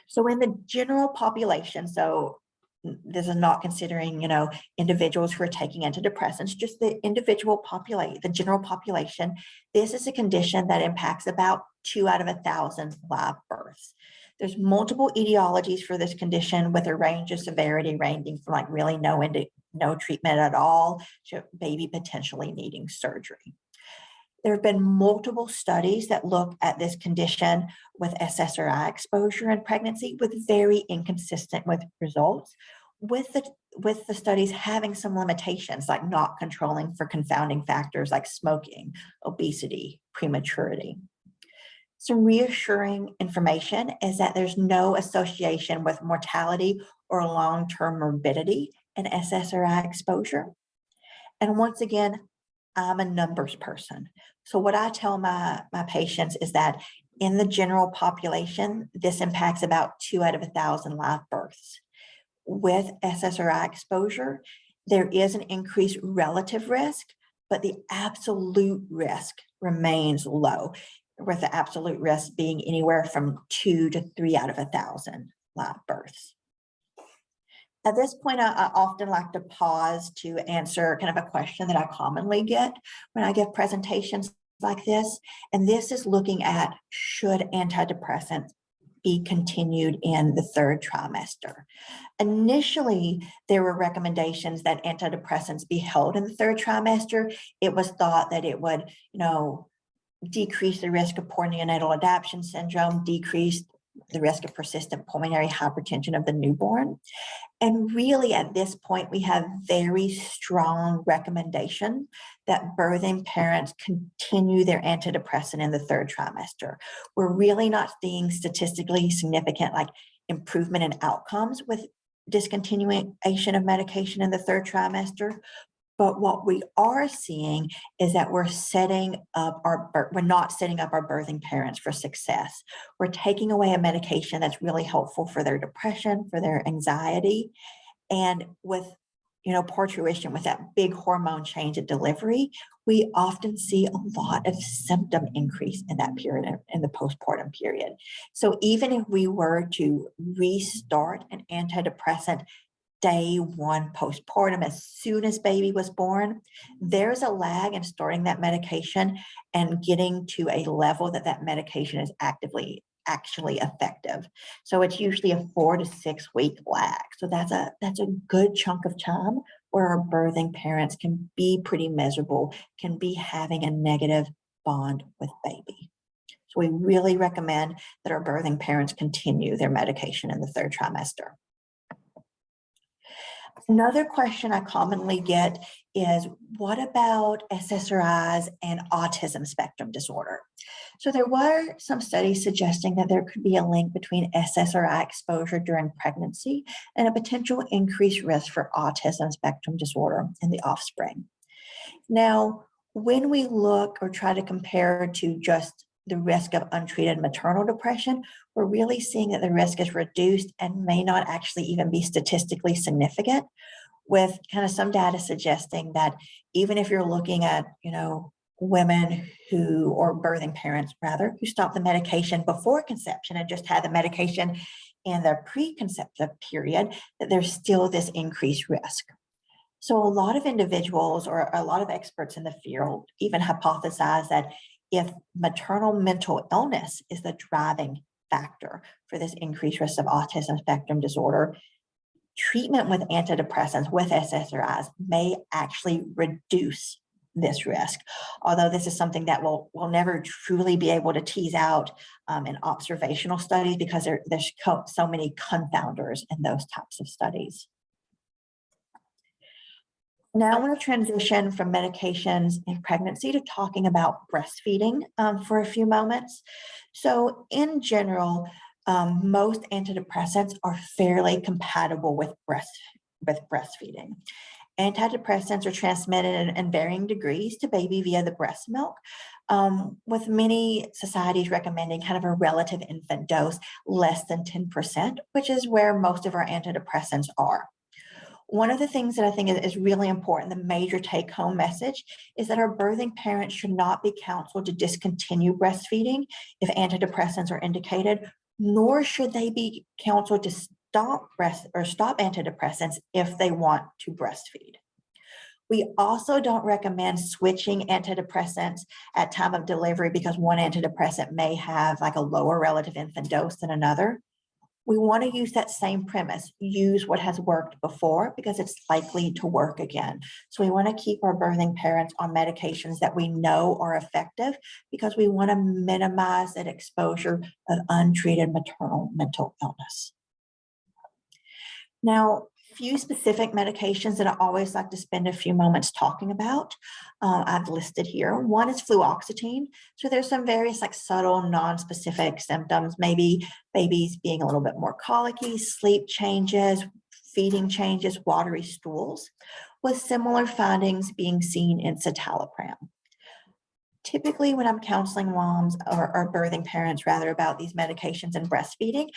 So in the general population, so this is not considering, individuals who are taking antidepressants, just the individual population, the general population, this is a condition that impacts about 2 out of 1,000 live births. There's multiple etiologies for this condition with a range of severity ranging from like really no treatment at all to baby potentially needing surgery. There have been multiple studies that look at this condition with SSRI exposure in pregnancy with very inconsistent results, with the studies having some limitations like not controlling for confounding factors like smoking, obesity, prematurity. Some reassuring information is that there's no association with mortality or long-term morbidity in SSRI exposure. And once again, I'm a numbers person. So what I tell my patients is that in the general population, this impacts about 2 out of 1,000 live births. With SSRI exposure, there is an increased relative risk, but the absolute risk remains low, with the absolute risk being anywhere from 2 to 3 out of 1,000 live births. At this point, I often like to pause to answer kind of a question that I commonly get when I give presentations like this. And this is looking at, should antidepressants be continued in the 3rd trimester? Initially, there were recommendations that antidepressants be held in the 3rd trimester. It was thought that it would, decrease the risk of poor neonatal adaption syndrome, decrease the risk of persistent pulmonary hypertension of the newborn. And really at this point, we have very strong recommendation that birthing parents continue their antidepressant in the 3rd trimester. We're really not seeing statistically significant improvement in outcomes with discontinuation of medication in the 3rd trimester. But what we are seeing is that we're not setting up our birthing parents for success. We're taking away a medication that's really helpful for their depression, for their anxiety. And with, parturition, with that big hormone change at delivery, we often see a lot of symptom increase in that period, in the postpartum period. So even if we were to restart an antidepressant day 1 postpartum, as soon as baby was born, there's a lag in starting that medication and getting to a level that medication is actually effective. So it's usually a 4 to 6 week lag. So that's a good chunk of time where our birthing parents can be pretty miserable, can be having a negative bond with baby. So we really recommend that our birthing parents continue their medication in the 3rd trimester. Another question I commonly get is, what about SSRIs and autism spectrum disorder? So there were some studies suggesting that there could be a link between SSRI exposure during pregnancy and a potential increased risk for autism spectrum disorder in the offspring. Now, when we look or try to compare to just the risk of untreated maternal depression, we're really seeing that the risk is reduced and may not actually even be statistically significant, with kind of some data suggesting that even if you're looking at, women who, or birthing parents rather, who stop the medication before conception and just had the medication in the preconceptive period, that there's still this increased risk. So a lot of individuals or a lot of experts in the field even hypothesize that if maternal mental illness is the driving factor for this increased risk of autism spectrum disorder, treatment with antidepressants, with SSRIs, may actually reduce this risk. Although this is something that we'll never truly be able to tease out in observational studies, because there's so many confounders in those types of studies. Now I want to transition from medications in pregnancy to talking about breastfeeding for a few moments. So in general, most antidepressants are fairly compatible with breastfeeding. Antidepressants are transmitted in varying degrees to baby via the breast milk, with many societies recommending kind of a relative infant dose less than 10%, which is where most of our antidepressants are. One of the things that I think is really important, the major take-home message, is that our birthing parents should not be counseled to discontinue breastfeeding if antidepressants are indicated, nor should they be counseled to stop antidepressants if they want to breastfeed. We also don't recommend switching antidepressants at time of delivery because one antidepressant may have like a lower relative infant dose than another. We want to use that same premise, use what has worked before because it's likely to work again. So we want to keep our birthing parents on medications that we know are effective because we want to minimize that exposure of untreated maternal mental illness. Now, a few specific medications that I always like to spend a few moments talking about, I've listed here. One is fluoxetine. So there's some various like subtle, non-specific symptoms, maybe babies being a little bit more colicky, sleep changes, feeding changes, watery stools, with similar findings being seen in citalopram. Typically, when I'm counseling moms or birthing parents rather about these medications and breastfeeding,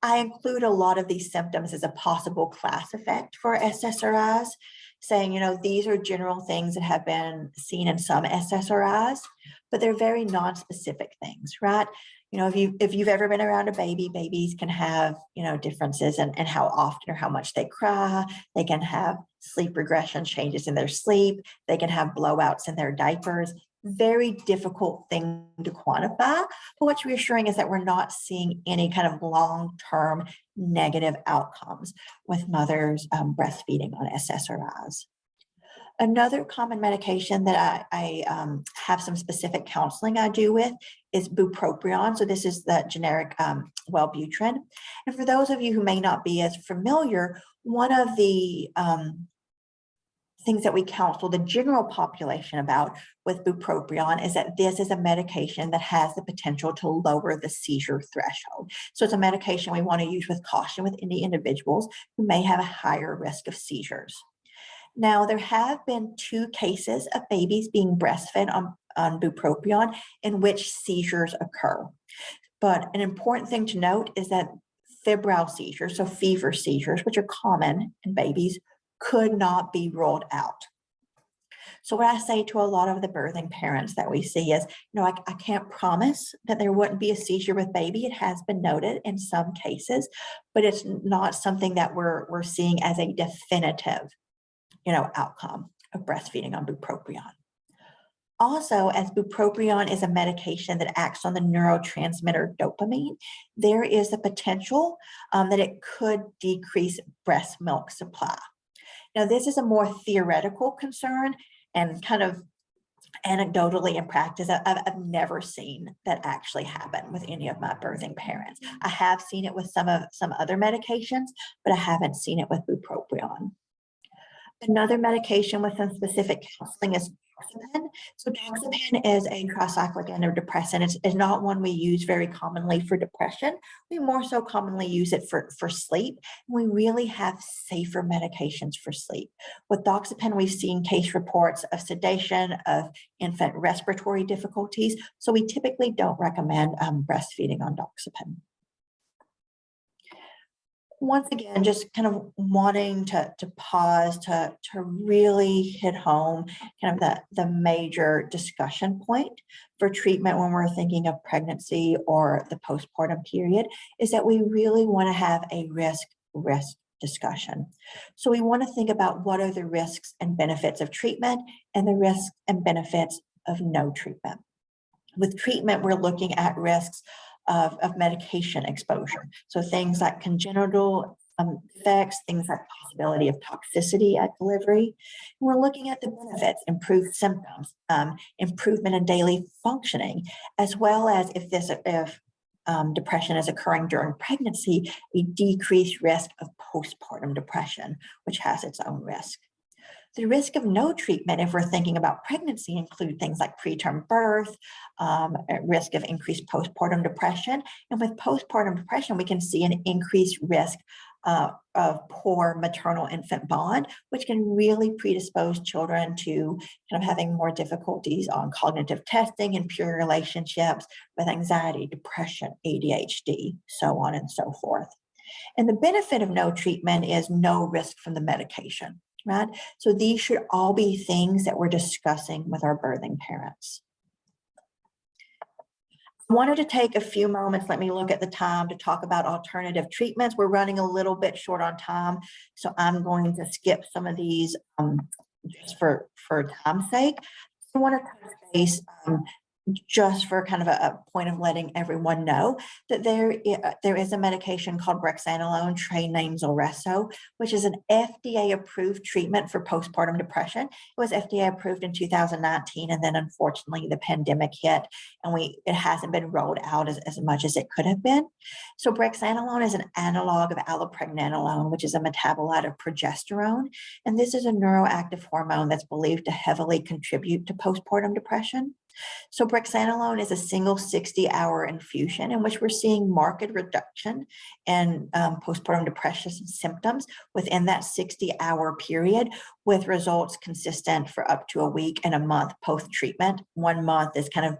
I include a lot of these symptoms as a possible class effect for SSRIs, saying, these are general things that have been seen in some SSRIs, but they're very non-specific things, right? If you've ever been around a baby, babies can have, differences in how often or how much they cry. They can have sleep regression, changes in their sleep. They can have blowouts in their diapers. Very difficult thing to quantify. But what's reassuring is that we're not seeing any kind of long-term negative outcomes with mothers breastfeeding on SSRIs. Another common medication that I have some specific counseling I do with is Bupropion. So this is the generic Wellbutrin. And for those of you who may not be as familiar, one of the things that we counsel the general population about with Bupropion is that this is a medication that has the potential to lower the seizure threshold. So it's a medication we want to use with caution with any individuals who may have a higher risk of seizures. Now, there have been 2 cases of babies being breastfed on Bupropion in which seizures occur. But an important thing to note is that febrile seizures, so fever seizures, which are common in babies, could not be ruled out. So what I say to a lot of the birthing parents that we see is, I can't promise that there wouldn't be a seizure with baby. It has been noted in some cases, but it's not something that we're seeing as a definitive, outcome of breastfeeding on Bupropion. Also, as Bupropion is a medication that acts on the neurotransmitter dopamine, there is the potential that it could decrease breast milk supply. Now, this is a more theoretical concern and kind of anecdotally in practice, I've never seen that actually happen with any of my birthing parents. I have seen it with some other medications, but I haven't seen it with Bupropion. Another medication with some specific counseling is doxapen. So doxapen is a tricyclic antidepressant. It's not one we use very commonly for depression. We more so commonly use it for sleep. We really have safer medications for sleep. With doxapen, we've seen case reports of sedation, of infant respiratory difficulties. So we typically don't recommend breastfeeding on doxapen. Once again, just kind of wanting to pause to really hit home kind of the major discussion point for treatment when we're thinking of pregnancy or the postpartum period is that we really want to have a risk discussion. So we want to think about what are the risks and benefits of treatment and the risks and benefits of no treatment. With treatment, we're looking at risks of medication exposure. So things like congenital effects, things like possibility of toxicity at delivery. And we're looking at the benefits, improved symptoms, improvement in daily functioning, as well as if depression is occurring during pregnancy, a decreased risk of postpartum depression, which has its own risk. The risk of no treatment, if we're thinking about pregnancy, include things like preterm birth, risk of increased postpartum depression. And with postpartum depression, we can see an increased risk of poor maternal-infant bond, which can really predispose children to kind of having more difficulties on cognitive testing and peer relationships with anxiety, depression, ADHD, so on and so forth. And the benefit of no treatment is no risk from the medication. Right? So these should all be things that we're discussing with our birthing parents. I wanted to take a few moments, let me look at the time, to talk about alternative treatments. We're running a little bit short on time, so I'm going to skip some of these just for time's sake. I want to touch base just for kind of a point of letting everyone know that there is a medication called brexanolone, trade name Zulresso, which is an FDA-approved treatment for postpartum depression. It was FDA approved in 2019, and then unfortunately the pandemic hit, and it hasn't been rolled out as much as it could have been. So brexanolone is an analog of allopregnanolone, which is a metabolite of progesterone, and this is a neuroactive hormone that's believed to heavily contribute to postpartum depression. So brexanolone is a single 60-hour infusion in which we're seeing marked reduction in postpartum depression symptoms within that 60-hour period, with results consistent for up to a week and a month post-treatment. 1 month is kind of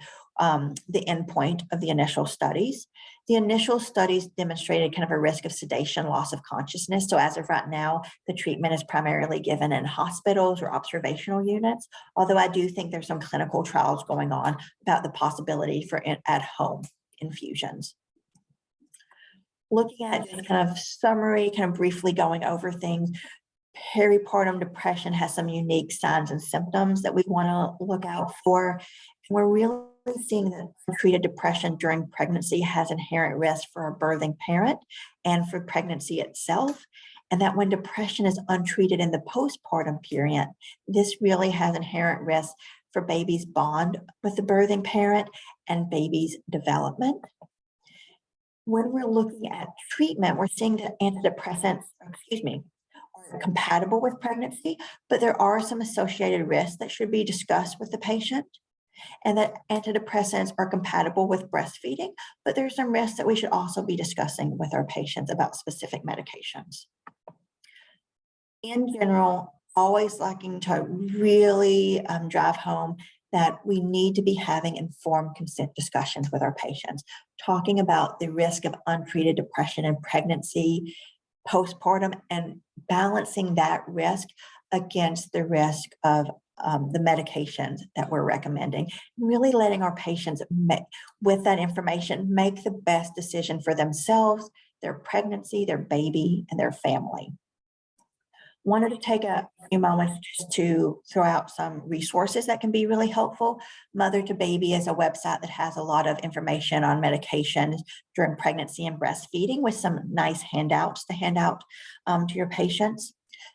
the endpoint of the initial studies. The initial studies demonstrated kind of a risk of sedation, loss of consciousness. So as of right now, the treatment is primarily given in hospitals or observational units, although I do think there's some clinical trials going on about the possibility for at-home infusions. Looking at just kind of summary, kind of briefly going over things, peripartum depression has some unique signs and symptoms that we want to look out for. We're really seeing that untreated depression during pregnancy has inherent risk for a birthing parent and for pregnancy itself. And that when depression is untreated in the postpartum period, this really has inherent risk for baby's bond with the birthing parent and baby's development. When we're looking at treatment, we're seeing that antidepressants, are compatible with pregnancy, but there are some associated risks that should be discussed with the patient. And that antidepressants are compatible with breastfeeding, but there's some risks that we should also be discussing with our patients about specific medications. In general, always liking to really drive home that we need to be having informed consent discussions with our patients, talking about the risk of untreated depression in pregnancy, postpartum, and balancing that risk against the risk of the medications that we're recommending, really letting our patients, with that information, make the best decision for themselves, their pregnancy, their baby, and their family. Wanted to take a few moments just to throw out some resources that can be really helpful. Mother to Baby is a website that has a lot of information on medications during pregnancy and breastfeeding, with some nice handouts to hand out to your patients.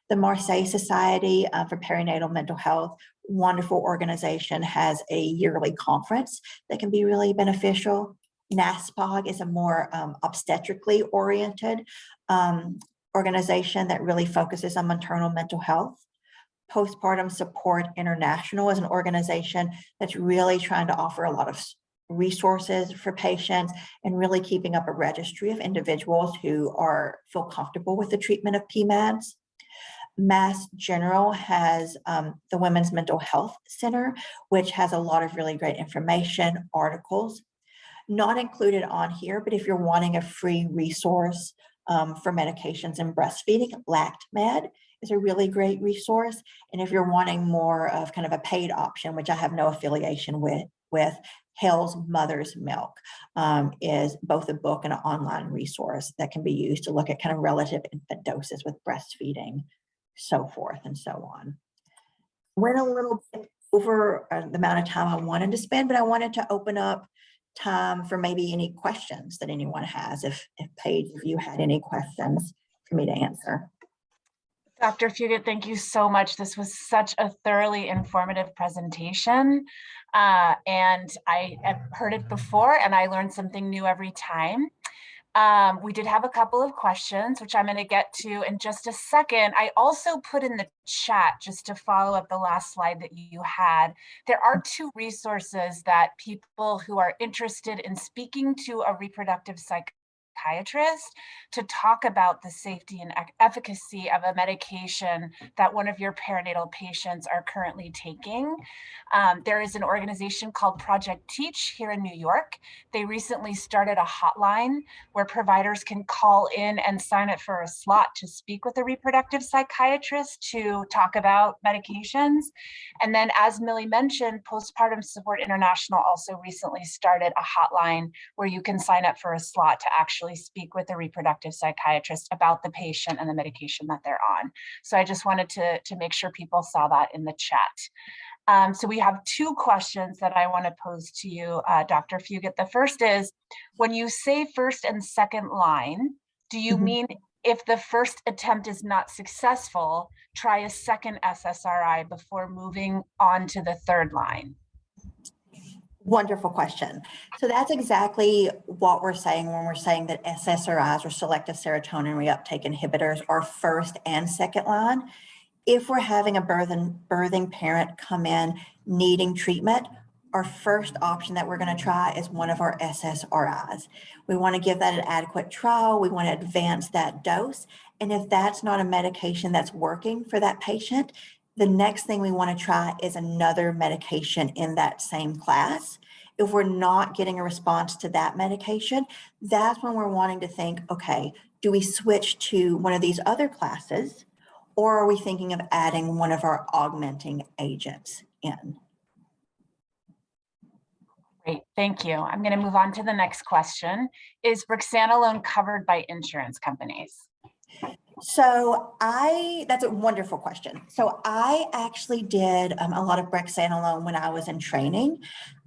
The Marseille Society for Perinatal Mental Health, wonderful organization, has a yearly conference that can be really beneficial. NASPOG is a more obstetrically oriented organization that really focuses on maternal mental health. Postpartum Support International is an organization that's really trying to offer a lot of resources for patients and really keeping up a registry of individuals who feel comfortable with the treatment of PMADs. Mass General has the Women's Mental Health Center, which has a lot of really great information, articles. Not included on here, but if you're wanting a free resource for medications and breastfeeding, LactMed is a really great resource. And if you're wanting more of kind of a paid option, which I have no affiliation with Hale's Mother's Milk is both a book and an online resource that can be used to look at kind of relative infant doses with breastfeeding, so forth and so on. Went a little bit over the amount of time I wanted to spend, but I wanted to open up time for maybe any questions that anyone has, if Paige, if you had any questions for me to answer. Dr. Fugate, thank you so much. This was such a thoroughly informative presentation. And I have heard it before and I learned something new every time. We did have a couple of questions, which I'm going to get to in just a second. I also put in the chat, just to follow up the last slide that you had, there are 2 resources that people who are interested in speaking to a reproductive psychiatrist to talk about the safety and efficacy of a medication that one of your perinatal patients are currently taking. There is an organization called Project Teach here in New York. They recently started a hotline where providers can call in and sign up for a slot to speak with a reproductive psychiatrist to talk about medications. And then, as Millie mentioned, Postpartum Support International also recently started a hotline where you can sign up for a slot to actually speak with a reproductive psychiatrist about the patient and the medication that they're on. So I just wanted to make sure people saw that in the chat. So we have 2 questions that I want to pose to you, Dr. Fugate. The first is, when you say first and second line, do you mean if the first attempt is not successful, try a second SSRI before moving on to the third line? Wonderful question. So that's exactly what we're saying when we're saying that SSRIs, or selective serotonin reuptake inhibitors, are first and second line. If we're having a birthing parent come in needing treatment, our first option that we're going to try is one of our SSRIs. We want to give that an adequate trial. We want to advance that dose. And if that's not a medication that's working for that patient, the next thing we want to try is another medication in that same class. If we're not getting a response to that medication, that's when we're wanting to think, okay, do we switch to one of these other classes, or are we thinking of adding one of our augmenting agents in? Great, thank you. I'm going to move on to the next question. Is brexanolone covered by insurance companies? So that's a wonderful question. So I actually did a lot of brexanolone when I was in training.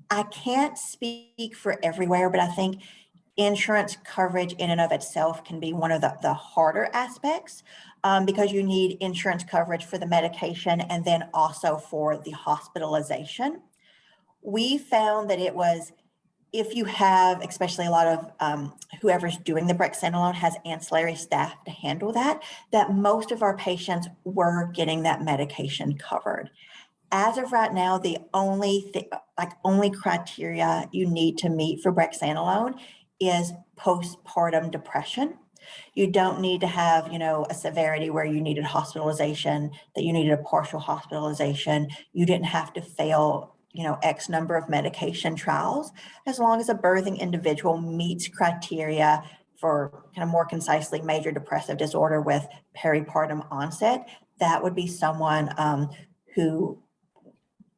I can't speak for everywhere, but I think insurance coverage in and of itself can be one of the harder aspects because you need insurance coverage for the medication and then also for the hospitalization. We found that it was, if you have, especially a lot of whoever's doing the brexanolone has ancillary staff to handle that most of our patients were getting that medication covered. As of right now, the only criteria you need to meet for brexanolone is postpartum depression. You don't need to have, a severity where you needed hospitalization, that you needed a partial hospitalization. You didn't have to fail X number of medication trials. As long as a birthing individual meets criteria for kind of more concisely major depressive disorder with peripartum onset, that would be someone who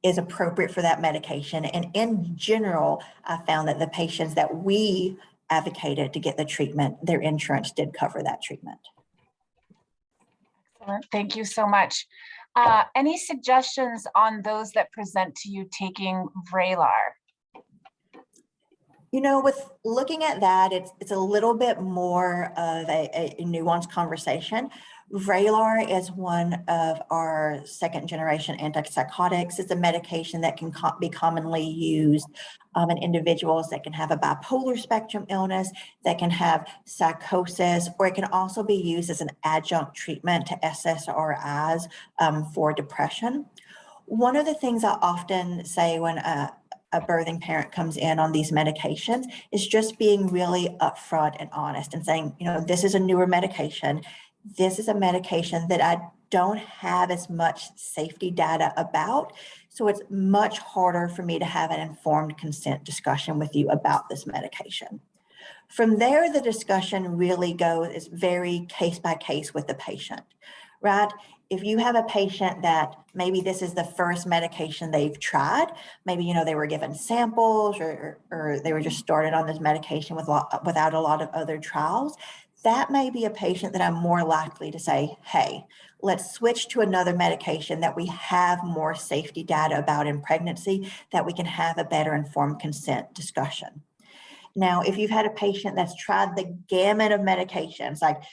is appropriate for that medication. And in general, I found that the patients that we advocated to get the treatment, their insurance did cover that treatment. Excellent. Thank you so much. Any suggestions on those that present to you taking Vraylar? With looking at that, it's a little bit more of a nuanced conversation. Vraylar is one of our second generation antipsychotics. It's a medication that can be commonly used in individuals that can have a bipolar spectrum illness, that can have psychosis, or it can also be used as an adjunct treatment to SSRIs for depression. One of the things I often say when a birthing parent comes in on these medications is just being really upfront and honest and saying, you know, this is a newer medication. This is a medication that I don't have as much safety data about. So it's much harder for me to have an informed consent discussion with you about this medication. From there, the discussion really goes, is very case by case with the patient, right? If you have a patient that maybe this is the first medication they've tried, maybe, you know, they were given samples or they were just started on this medication without a lot of other trials, that may be a patient that I'm more likely to say, hey, let's switch to another medication that we have more safety data about in pregnancy, that we can have a better informed consent discussion. Now, if you've had a patient that's tried the gamut of medications, like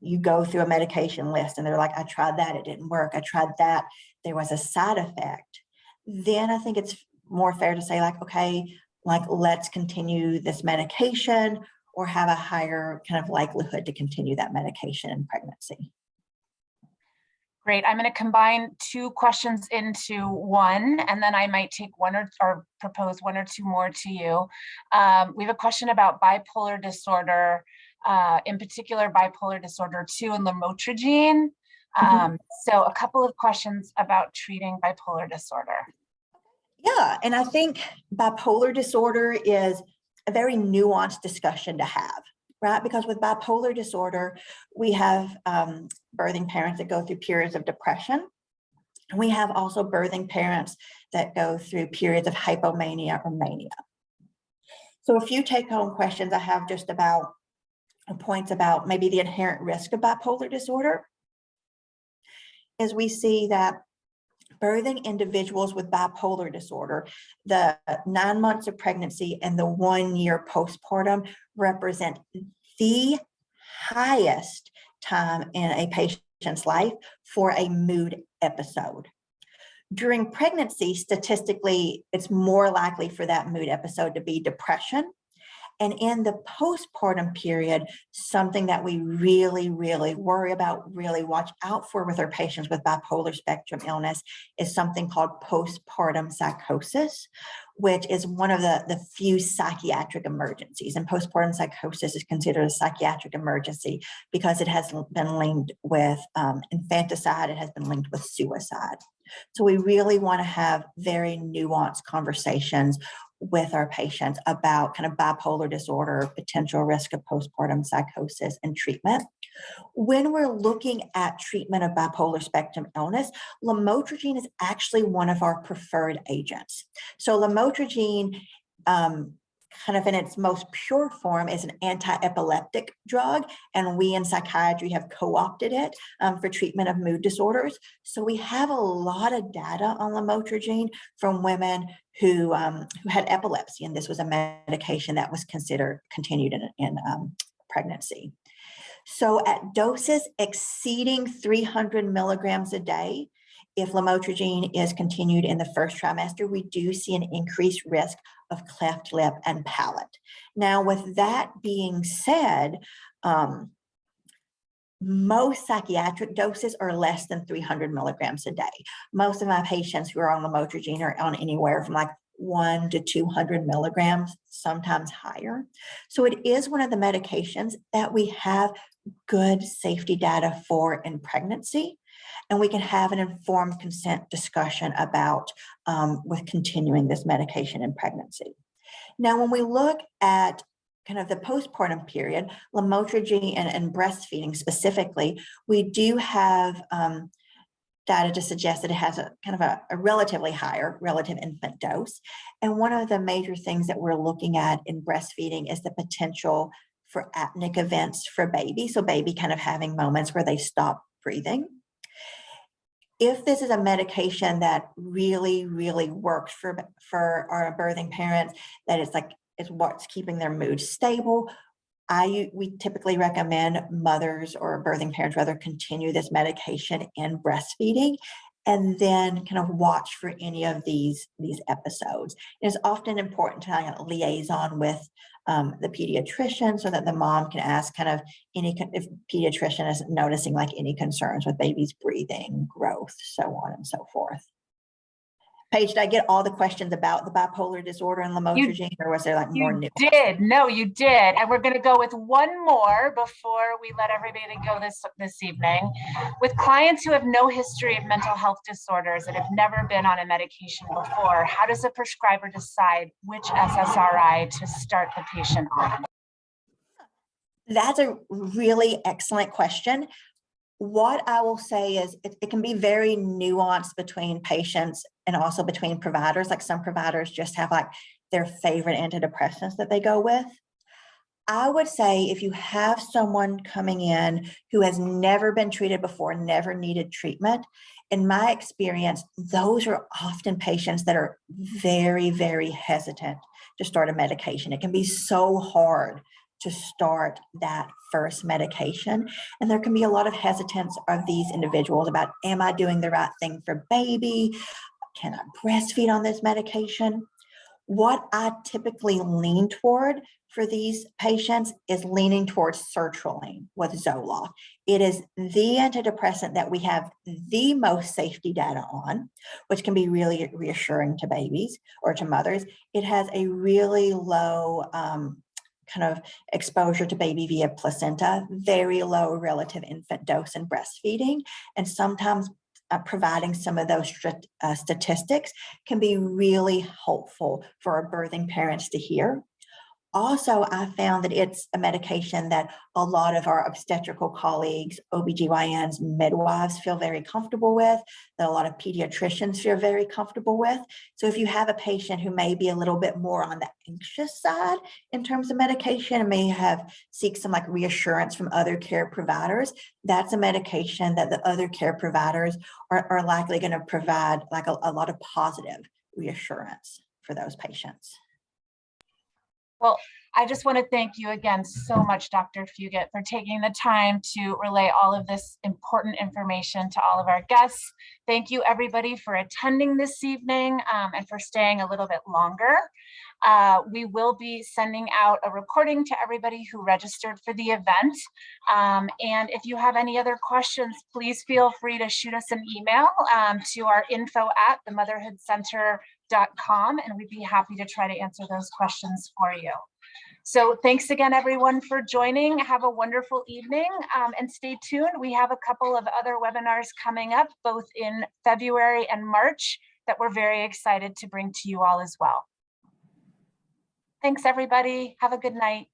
you go through a medication list and they're like, I tried that, it didn't work. I tried that, there was a side effect. Then I think it's more fair to say like, okay, like let's continue this medication or have a higher kind of likelihood to continue that medication in pregnancy. Great. I'm going to combine two questions into one, and then I might take one or propose one or two more to you. We have a question about bipolar disorder, in particular bipolar disorder 2 and lamotrigine. So a couple of questions about treating bipolar disorder. Yeah, and I think bipolar disorder is a very nuanced discussion to have, right? Because with bipolar disorder, we have birthing parents that go through periods of depression. And we have also birthing parents that go through periods of hypomania or mania. So a few take-home questions I have just about points about maybe the inherent risk of bipolar disorder is we see that birthing individuals with bipolar disorder, the 9 months of pregnancy and the 1 year postpartum represent the highest time in a patient's life for a mood episode. During pregnancy, statistically, it's more likely for that mood episode to be depression. And in the postpartum period, something that we really, really worry about, really watch out for with our patients with bipolar spectrum illness is something called postpartum psychosis, which is one of the few psychiatric emergencies. And postpartum psychosis is considered a psychiatric emergency because it has been linked with infanticide, it has been linked with suicide. So we really want to have very nuanced conversations with our patients about kind of bipolar disorder, potential risk of postpartum psychosis, and treatment. When we're looking at treatment of bipolar spectrum illness, lamotrigine is actually one of our preferred agents. So lamotrigine, kind of in its most pure form, is an anti-epileptic drug, and we in psychiatry have co-opted it for treatment of mood disorders. So we have a lot of data on lamotrigine from women who had epilepsy, and this was a medication that was considered continued in pregnancy. So at doses exceeding 300 milligrams a day, if lamotrigine is continued in the first trimester, we do see an increased risk of cleft lip and palate. Now, with that being said, most psychiatric doses are less than 300 milligrams a day. Most of my patients who are on lamotrigine are on anywhere from like 1 to 200 milligrams, sometimes higher. So it is one of the medications that we have good safety data for in pregnancy, and we can have an informed consent discussion about with continuing this medication in pregnancy. Now, when we look at kind of the postpartum period, lamotrigine and breastfeeding specifically, we do have data to suggest that it has a kind of a relatively higher relative infant dose. And one of the major things that we're looking at in breastfeeding is the potential for apneic events for baby. So baby kind of having moments where they stop breathing. If this is a medication that really, really works for our birthing parents, that it's what's keeping their mood stable, We typically recommend mothers or birthing parents rather continue this medication in breastfeeding and then kind of watch for any of these episodes. It's often important to have a liaison with the pediatrician so that the mom can ask kind of if pediatrician is noticing like any concerns with baby's breathing, growth, so on and so forth. Paige, did I get all the questions about the bipolar disorder and lamotrigine, or was there like more new? You did. No, you did. And we're going to go with one more before we let everybody go this evening. With clients who have no history of mental health disorders and have never been on a medication before, how does a prescriber decide which SSRI to start the patient on? That's a really excellent question. What I will say is it can be very nuanced between patients and also between providers. Like some providers just have like their favorite antidepressants that they go with. I would say if you have someone coming in who has never been treated before, never needed treatment, in my experience, those are often patients that are very, very hesitant to start a medication. It can be so hard to start that first medication. And there can be a lot of hesitance of these individuals about, am I doing the right thing for baby? Can I breastfeed on this medication? What I typically lean toward for these patients is leaning towards sertraline with Zoloft. It is the antidepressant that we have the most safety data on, which can be really reassuring to babies or to mothers. It has a really low kind of exposure to baby via placenta, very low relative infant dose in breastfeeding, and sometimes providing some of those statistics can be really helpful for our birthing parents to hear. Also, I found that it's a medication that a lot of our obstetrical colleagues, OBGYNs, midwives feel very comfortable with, that a lot of pediatricians feel very comfortable with. So if you have a patient who may be a little bit more on the anxious side in terms of medication and may seek some like reassurance from other care providers, that's a medication that the other care providers are likely going to provide like a lot of positive reassurance for those patients. Well, I just want to thank you again so much, Dr. Fugate, for taking the time to relay all of this important information to all of our guests. Thank you, everybody, for attending this evening and for staying a little bit longer. We will be sending out a recording to everybody who registered for the event. And if you have any other questions, please feel free to shoot us an email to our info@themotherhoodcenter.com, and we'd be happy to try to answer those questions for you. So thanks again, everyone, for joining. Have a wonderful evening and stay tuned. We have a couple of other webinars coming up, both in February and March, that we're very excited to bring to you all as well. Thanks, everybody. Have a good night.